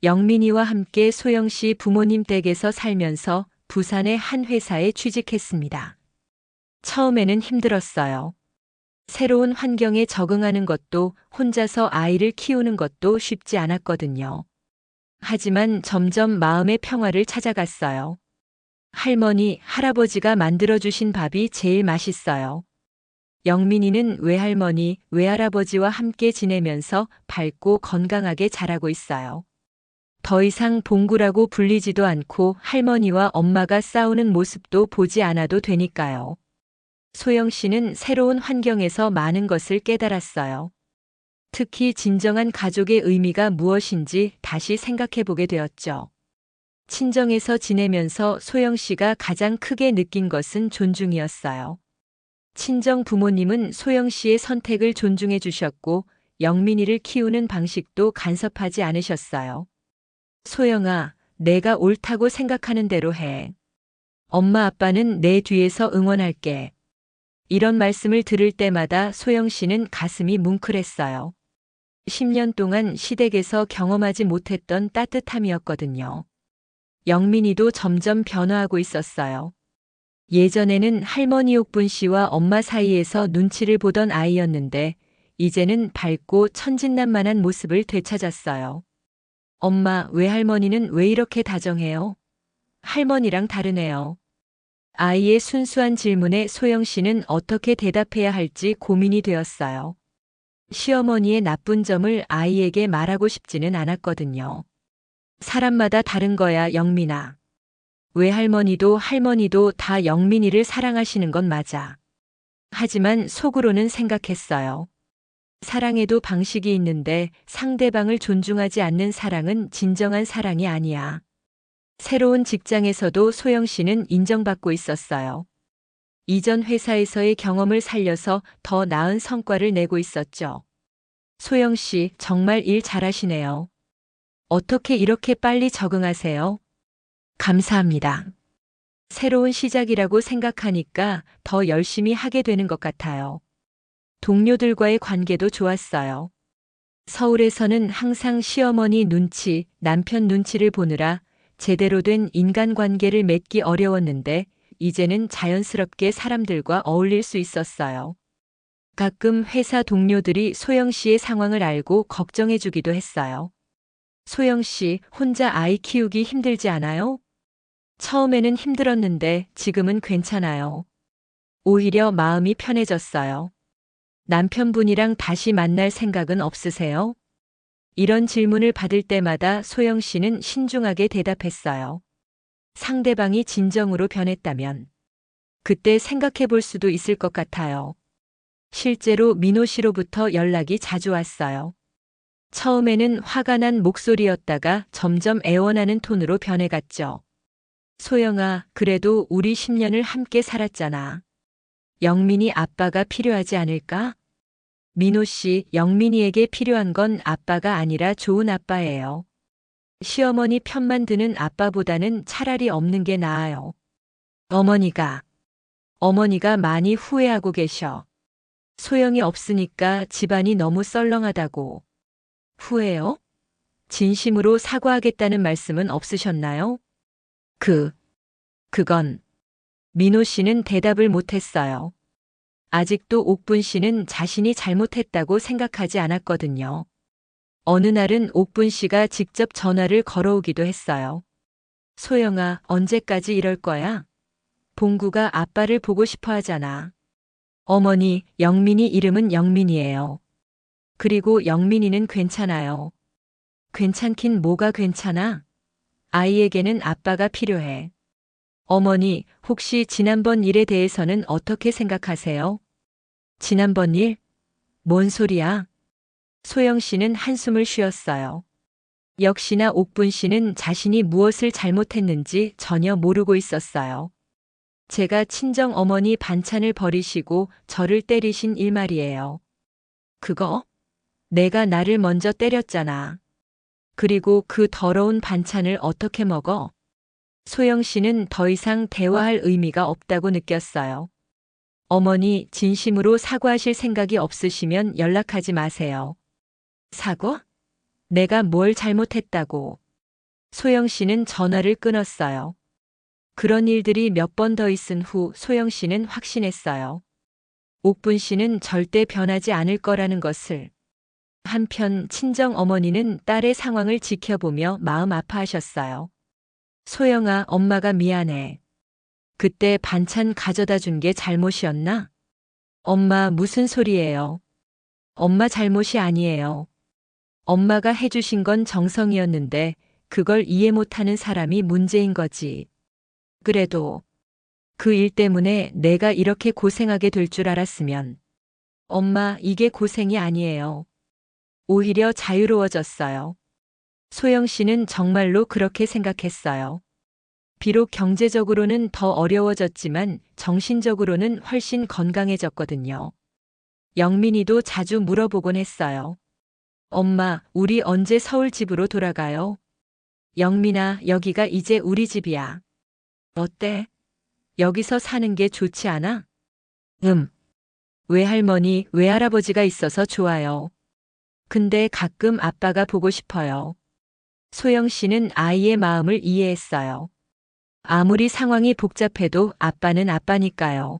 영민이와 함께 소영 씨 부모님 댁에서 살면서 부산의 한 회사에 취직했습니다. 처음에는 힘들었어요. 새로운 환경에 적응하는 것도 혼자서 아이를 키우는 것도 쉽지 않았거든요. 하지만 점점 마음의 평화를 찾아갔어요. 할머니, 할아버지가 만들어주신 밥이 제일 맛있어요. 영민이는 외할머니, 외할아버지와 함께 지내면서 밝고 건강하게 자라고 있어요. 더 이상 봉구라고 불리지도 않고 할머니와 엄마가 싸우는 모습도 보지 않아도 되니까요. 소영 씨는 새로운 환경에서 많은 것을 깨달았어요. 특히 진정한 가족의 의미가 무엇인지 다시 생각해 보게 되었죠. 친정에서 지내면서 소영 씨가 가장 크게 느낀 것은 존중이었어요. 친정 부모님은 소영 씨의 선택을 존중해 주셨고 영민이를 키우는 방식도 간섭하지 않으셨어요. 소영아, 내가 옳다고 생각하는 대로 해. 엄마 아빠는 내 뒤에서 응원할게. 이런 말씀을 들을 때마다 소영 씨는 가슴이 뭉클했어요. 10년 동안 시댁에서 경험하지 못했던 따뜻함이었거든요. 영민이도 점점 변화하고 있었어요. 예전에는 할머니 옥분 씨와 엄마 사이에서 눈치를 보던 아이였는데 이제는 밝고 천진난만한 모습을 되찾았어요. 엄마, 외할머니는 왜 이렇게 다정해요? 할머니랑 다르네요. 아이의 순수한 질문에 소영 씨는 어떻게 대답해야 할지 고민이 되었어요. 시어머니의 나쁜 점을 아이에게 말하고 싶지는 않았거든요. 사람마다 다른 거야, 영민아. 외할머니도 할머니도 다 영민이를 사랑하시는 건 맞아. 하지만 속으로는 생각했어요. 사랑에도 방식이 있는데 상대방을 존중하지 않는 사랑은 진정한 사랑이 아니야. 새로운 직장에서도 소영 씨는 인정받고 있었어요. 이전 회사에서의 경험을 살려서 더 나은 성과를 내고 있었죠. 소영 씨, 정말 일 잘하시네요. 어떻게 이렇게 빨리 적응하세요? 감사합니다. 새로운 시작이라고 생각하니까 더 열심히 하게 되는 것 같아요. 동료들과의 관계도 좋았어요. 서울에서는 항상 시어머니 눈치, 남편 눈치를 보느라 제대로 된 인간관계를 맺기 어려웠는데 이제는 자연스럽게 사람들과 어울릴 수 있었어요. 가끔 회사 동료들이 소영 씨의 상황을 알고 걱정해 주기도 했어요. 소영 씨, 혼자 아이 키우기 힘들지 않아요? 처음에는 힘들었는데 지금은 괜찮아요. 오히려 마음이 편해졌어요. 남편분이랑 다시 만날 생각은 없으세요? 이런 질문을 받을 때마다 소영 씨는 신중하게 대답했어요. 상대방이 진정으로 변했다면 그때 생각해 볼 수도 있을 것 같아요. 실제로 민호 씨로부터 연락이 자주 왔어요. 처음에는 화가 난 목소리였다가 점점 애원하는 톤으로 변해갔죠. 소영아, 그래도 우리 10년을 함께 살았잖아. 영민이 아빠가 필요하지 않을까? 민호 씨, 영민이에게 필요한 건 아빠가 아니라 좋은 아빠예요. 시어머니 편만 드는 아빠보다는 차라리 없는 게 나아요. 어머니가 많이 후회하고 계셔. 소영이 없으니까 집안이 너무 썰렁하다고. 후회요? 진심으로 사과하겠다는 말씀은 없으셨나요? 그건. 민호 씨는 대답을 못했어요. 아직도 옥분 씨는 자신이 잘못했다고 생각하지 않았거든요. 어느 날은 옥분 씨가 직접 전화를 걸어오기도 했어요. 소영아, 언제까지 이럴 거야? 봉구가 아빠를 보고 싶어 하잖아. 어머니, 영민이 이름은 영민이에요. 그리고 영민이는 괜찮아요. 괜찮긴 뭐가 괜찮아? 아이에게는 아빠가 필요해. 어머니, 혹시 지난번 일에 대해서는 어떻게 생각하세요? 지난번 일? 뭔 소리야? 소영 씨는 한숨을 쉬었어요. 역시나 옥분 씨는 자신이 무엇을 잘못했는지 전혀 모르고 있었어요. 제가 친정 어머니 반찬을 버리시고 저를 때리신 일 말이에요. 그거? 내가 나를 먼저 때렸잖아. 그리고 그 더러운 반찬을 어떻게 먹어? 소영 씨는 더 이상 대화할 의미가 없다고 느꼈어요. 어머니, 진심으로 사과하실 생각이 없으시면 연락하지 마세요. 사과? 내가 뭘 잘못했다고. 소영 씨는 전화를 끊었어요. 그런 일들이 몇 번 더 있은 후 소영 씨는 확신했어요. 옥분 씨는 절대 변하지 않을 거라는 것을. 한편 친정 어머니는 딸의 상황을 지켜보며 마음 아파하셨어요. 소영아, 엄마가 미안해. 그때 반찬 가져다 준 게 잘못이었나? 엄마, 무슨 소리예요? 엄마 잘못이 아니에요. 엄마가 해주신 건 정성이었는데 그걸 이해 못하는 사람이 문제인 거지. 그래도 그 일 때문에 내가 이렇게 고생하게 될 줄 알았으면. 엄마, 이게 고생이 아니에요. 오히려 자유로워졌어요. 소영 씨는 정말로 그렇게 생각했어요. 비록 경제적으로는 더 어려워졌지만 정신적으로는 훨씬 건강해졌거든요. 영민이도 자주 물어보곤 했어요. 엄마, 우리 언제 서울 집으로 돌아가요? 영민아, 여기가 이제 우리 집이야. 어때? 여기서 사는 게 좋지 않아? 외할머니, 외할아버지가 있어서 좋아요. 근데 가끔 아빠가 보고 싶어요. 소영 씨는 아이의 마음을 이해했어요. 아무리 상황이 복잡해도 아빠는 아빠니까요.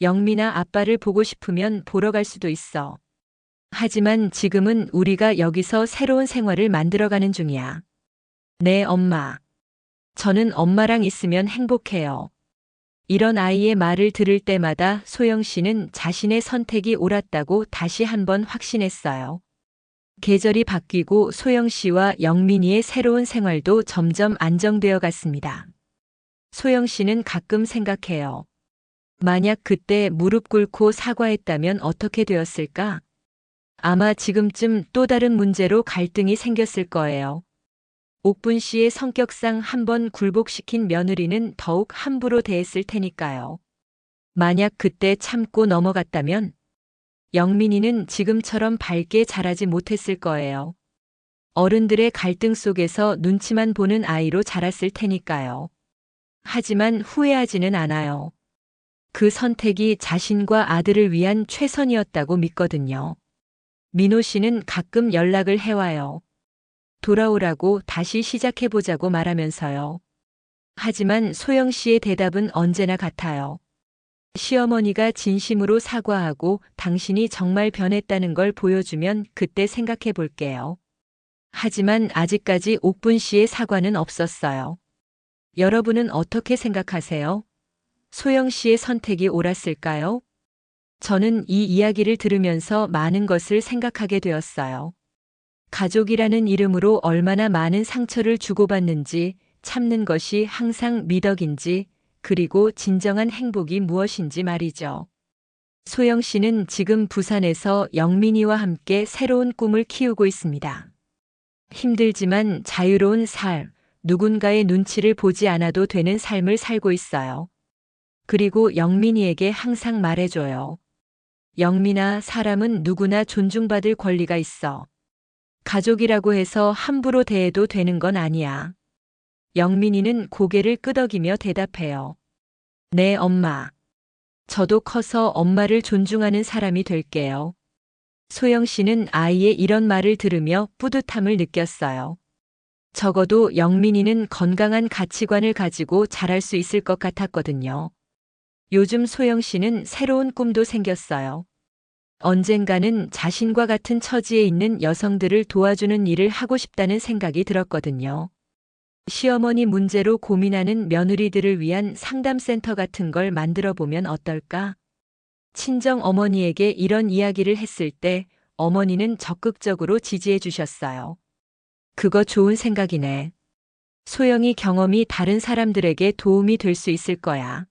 영민아, 아빠를 보고 싶으면 보러 갈 수도 있어. 하지만 지금은 우리가 여기서 새로운 생활을 만들어가는 중이야. 네, 엄마. 저는 엄마랑 있으면 행복해요. 이런 아이의 말을 들을 때마다 소영 씨는 자신의 선택이 옳았다고 다시 한번 확신했어요. 계절이 바뀌고 소영 씨와 영민이의 새로운 생활도 점점 안정되어 갔습니다. 소영 씨는 가끔 생각해요. 만약 그때 무릎 꿇고 사과했다면 어떻게 되었을까? 아마 지금쯤 또 다른 문제로 갈등이 생겼을 거예요. 옥분 씨의 성격상 한번 굴복시킨 며느리는 더욱 함부로 대했을 테니까요. 만약 그때 참고 넘어갔다면 영민이는 지금처럼 밝게 자라지 못했을 거예요. 어른들의 갈등 속에서 눈치만 보는 아이로 자랐을 테니까요. 하지만 후회하지는 않아요. 그 선택이 자신과 아들을 위한 최선이었다고 믿거든요. 민호 씨는 가끔 연락을 해와요. 돌아오라고, 다시 시작해보자고 말하면서요. 하지만 소영 씨의 대답은 언제나 같아요. 시어머니가 진심으로 사과하고 당신이 정말 변했다는 걸 보여주면 그때 생각해 볼게요. 하지만 아직까지 옥분 씨의 사과는 없었어요. 여러분은 어떻게 생각하세요? 소영 씨의 선택이 옳았을까요? 저는 이 이야기를 들으면서 많은 것을 생각하게 되었어요. 가족이라는 이름으로 얼마나 많은 상처를 주고받는지, 참는 것이 항상 미덕인지, 그리고 진정한 행복이 무엇인지 말이죠. 소영 씨는 지금 부산에서 영민이와 함께 새로운 꿈을 키우고 있습니다. 힘들지만 자유로운 삶, 누군가의 눈치를 보지 않아도 되는 삶을 살고 있어요. 그리고 영민이에게 항상 말해줘요. 영민아, 사람은 누구나 존중받을 권리가 있어. 가족이라고 해서 함부로 대해도 되는 건 아니야. 영민이는 고개를 끄덕이며 대답해요. 네, 엄마. 저도 커서 엄마를 존중하는 사람이 될게요. 소영 씨는 아이의 이런 말을 들으며 뿌듯함을 느꼈어요. 적어도 영민이는 건강한 가치관을 가지고 자랄 수 있을 것 같았거든요. 요즘 소영 씨는 새로운 꿈도 생겼어요. 언젠가는 자신과 같은 처지에 있는 여성들을 도와주는 일을 하고 싶다는 생각이 들었거든요. 시어머니 문제로 고민하는 며느리들을 위한 상담센터 같은 걸 만들어 보면 어떨까? 친정 어머니에게 이런 이야기를 했을 때 어머니는 적극적으로 지지해 주셨어요. 그거 좋은 생각이네. 소영이 경험이 다른 사람들에게 도움이 될 수 있을 거야.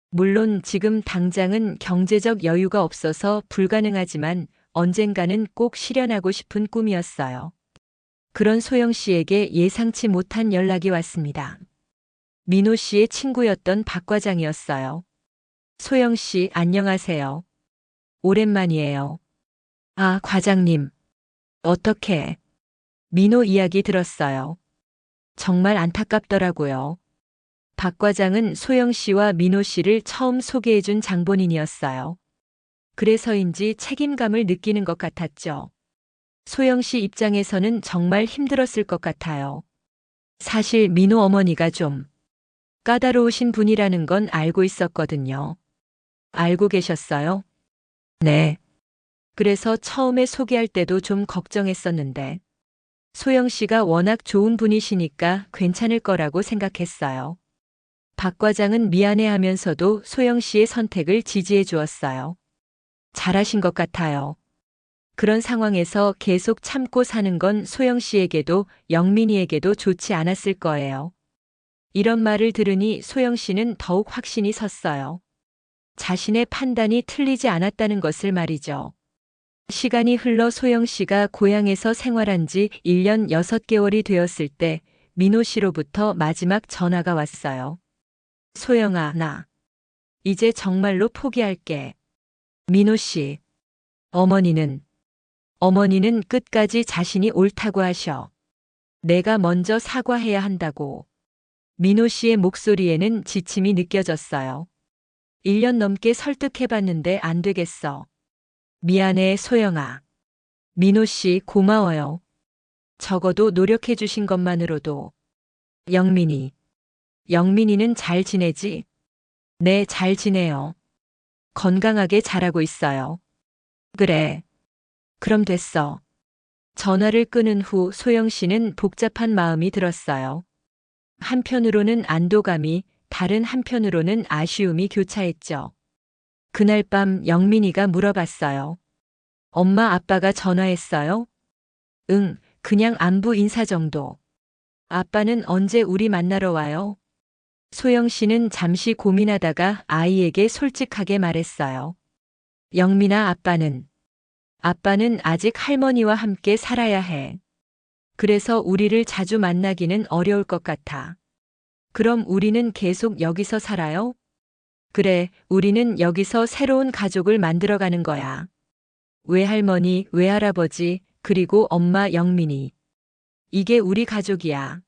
물론 지금 당장은 경제적 여유가 없어서 불가능하지만 언젠가는 꼭 실현하고 싶은 꿈이었어요. 그런 소영 씨에게 예상치 못한 연락이 왔습니다. 민호 씨의 친구였던 박 과장이었어요. 소영 씨, 안녕하세요. 오랜만이에요. 아, 과장님. 어떻게? 민호 이야기 들었어요. 정말 안타깝더라고요. 박 과장은 소영 씨와 민호 씨를 처음 소개해준 장본인이었어요. 그래서인지 책임감을 느끼는 것 같았죠. 소영 씨 입장에서는 정말 힘들었을 것 같아요. 사실 민호 어머니가 좀 까다로우신 분이라는 건 알고 있었거든요. 알고 계셨어요? 네. 그래서 처음에 소개할 때도 좀 걱정했었는데, 소영 씨가 워낙 좋은 분이시니까 괜찮을 거라고 생각했어요. 박 과장은 미안해하면서도 소영 씨의 선택을 지지해 주었어요. 잘하신 것 같아요. 그런 상황에서 계속 참고 사는 건 소영 씨에게도 영민이에게도 좋지 않았을 거예요. 이런 말을 들으니 소영 씨는 더욱 확신이 섰어요. 자신의 판단이 틀리지 않았다는 것을 말이죠. 시간이 흘러 소영 씨가 고향에서 생활한 지 1년 6개월이 되었을 때 민호 씨로부터 마지막 전화가 왔어요. 소영아, 나 이제 정말로 포기할게. 민호 씨, 어머니는 끝까지 자신이 옳다고 하셔. 내가 먼저 사과해야 한다고. 민호 씨의 목소리에는 지침이 느껴졌어요. 1년 넘게 설득해봤는데 안 되겠어. 미안해, 소영아. 민호 씨, 고마워요. 적어도 노력해주신 것만으로도. 영민이는 잘 지내지? 네, 잘 지내요. 건강하게 자라고 있어요. 그래. 그럼 됐어. 전화를 끊은 후 소영 씨는 복잡한 마음이 들었어요. 한편으로는 안도감이, 다른 한편으로는 아쉬움이 교차했죠. 그날 밤 영민이가 물어봤어요. 엄마 아빠가 전화했어요? 응, 그냥 안부 인사 정도. 아빠는 언제 우리 만나러 와요? 소영 씨는 잠시 고민하다가 아이에게 솔직하게 말했어요. 영민아, 아빠는 아직 할머니와 함께 살아야 해. 그래서 우리를 자주 만나기는 어려울 것 같아. 그럼 우리는 계속 여기서 살아요? 그래, 우리는 여기서 새로운 가족을 만들어가는 거야. 외할머니, 외할아버지, 그리고 엄마 영민이. 이게 우리 가족이야.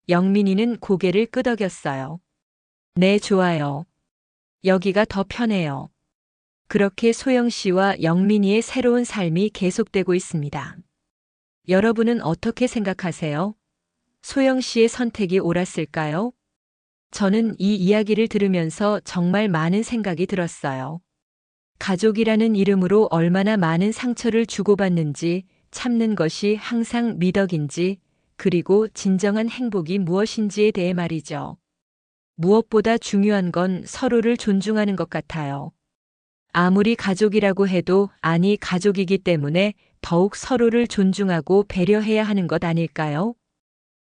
영민이는 고개를 끄덕였어요. 네, 좋아요. 여기가 더 편해요. 그렇게 소영 씨와 영민이의 새로운 삶이 계속되고 있습니다. 여러분은 어떻게 생각하세요? 소영 씨의 선택이 옳았을까요? 저는 이 이야기를 들으면서 정말 많은 생각이 들었어요. 가족이라는 이름으로 얼마나 많은 상처를 주고받는지, 참는 것이 항상 미덕인지, 그리고 진정한 행복이 무엇인지에 대해 말이죠. 무엇보다 중요한 건 서로를 존중하는 것 같아요. 아무리 가족이라고 해도 아니 가족이기 때문에 더욱 서로를 존중하고 배려해야 하는 것 아닐까요?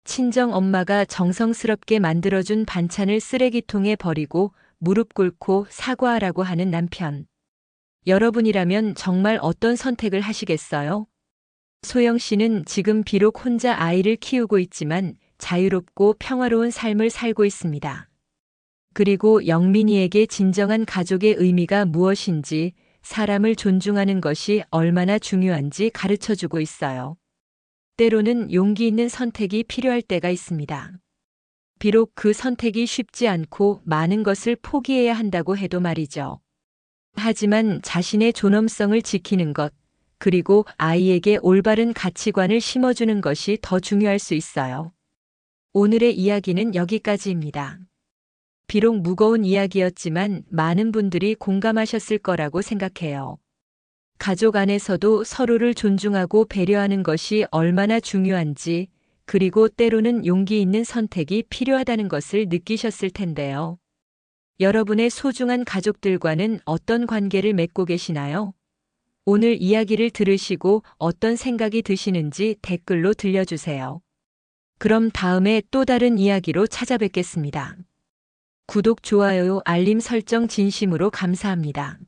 친정 엄마가 정성스럽게 만들어준 반찬을 쓰레기통에 버리고 무릎 꿇고 사과하라고 하는 남편. 여러분이라면 정말 어떤 선택을 하시겠어요? 소영 씨는 지금 비록 혼자 아이를 키우고 있지만 자유롭고 평화로운 삶을 살고 있습니다. 그리고 영민이에게 진정한 가족의 의미가 무엇인지, 사람을 존중하는 것이 얼마나 중요한지 가르쳐주고 있어요. 때로는 용기 있는 선택이 필요할 때가 있습니다. 비록 그 선택이 쉽지 않고 많은 것을 포기해야 한다고 해도 말이죠. 하지만 자신의 존엄성을 지키는 것, 그리고 아이에게 올바른 가치관을 심어주는 것이 더 중요할 수 있어요. 오늘의 이야기는 여기까지입니다. 비록 무거운 이야기였지만 많은 분들이 공감하셨을 거라고 생각해요. 가족 안에서도 서로를 존중하고 배려하는 것이 얼마나 중요한지, 그리고 때로는 용기 있는 선택이 필요하다는 것을 느끼셨을 텐데요. 여러분의 소중한 가족들과는 어떤 관계를 맺고 계시나요? 오늘 이야기를 들으시고 어떤 생각이 드시는지 댓글로 들려주세요. 그럼 다음에 또 다른 이야기로 찾아뵙겠습니다. 구독, 좋아요, 알림 설정 진심으로 감사합니다.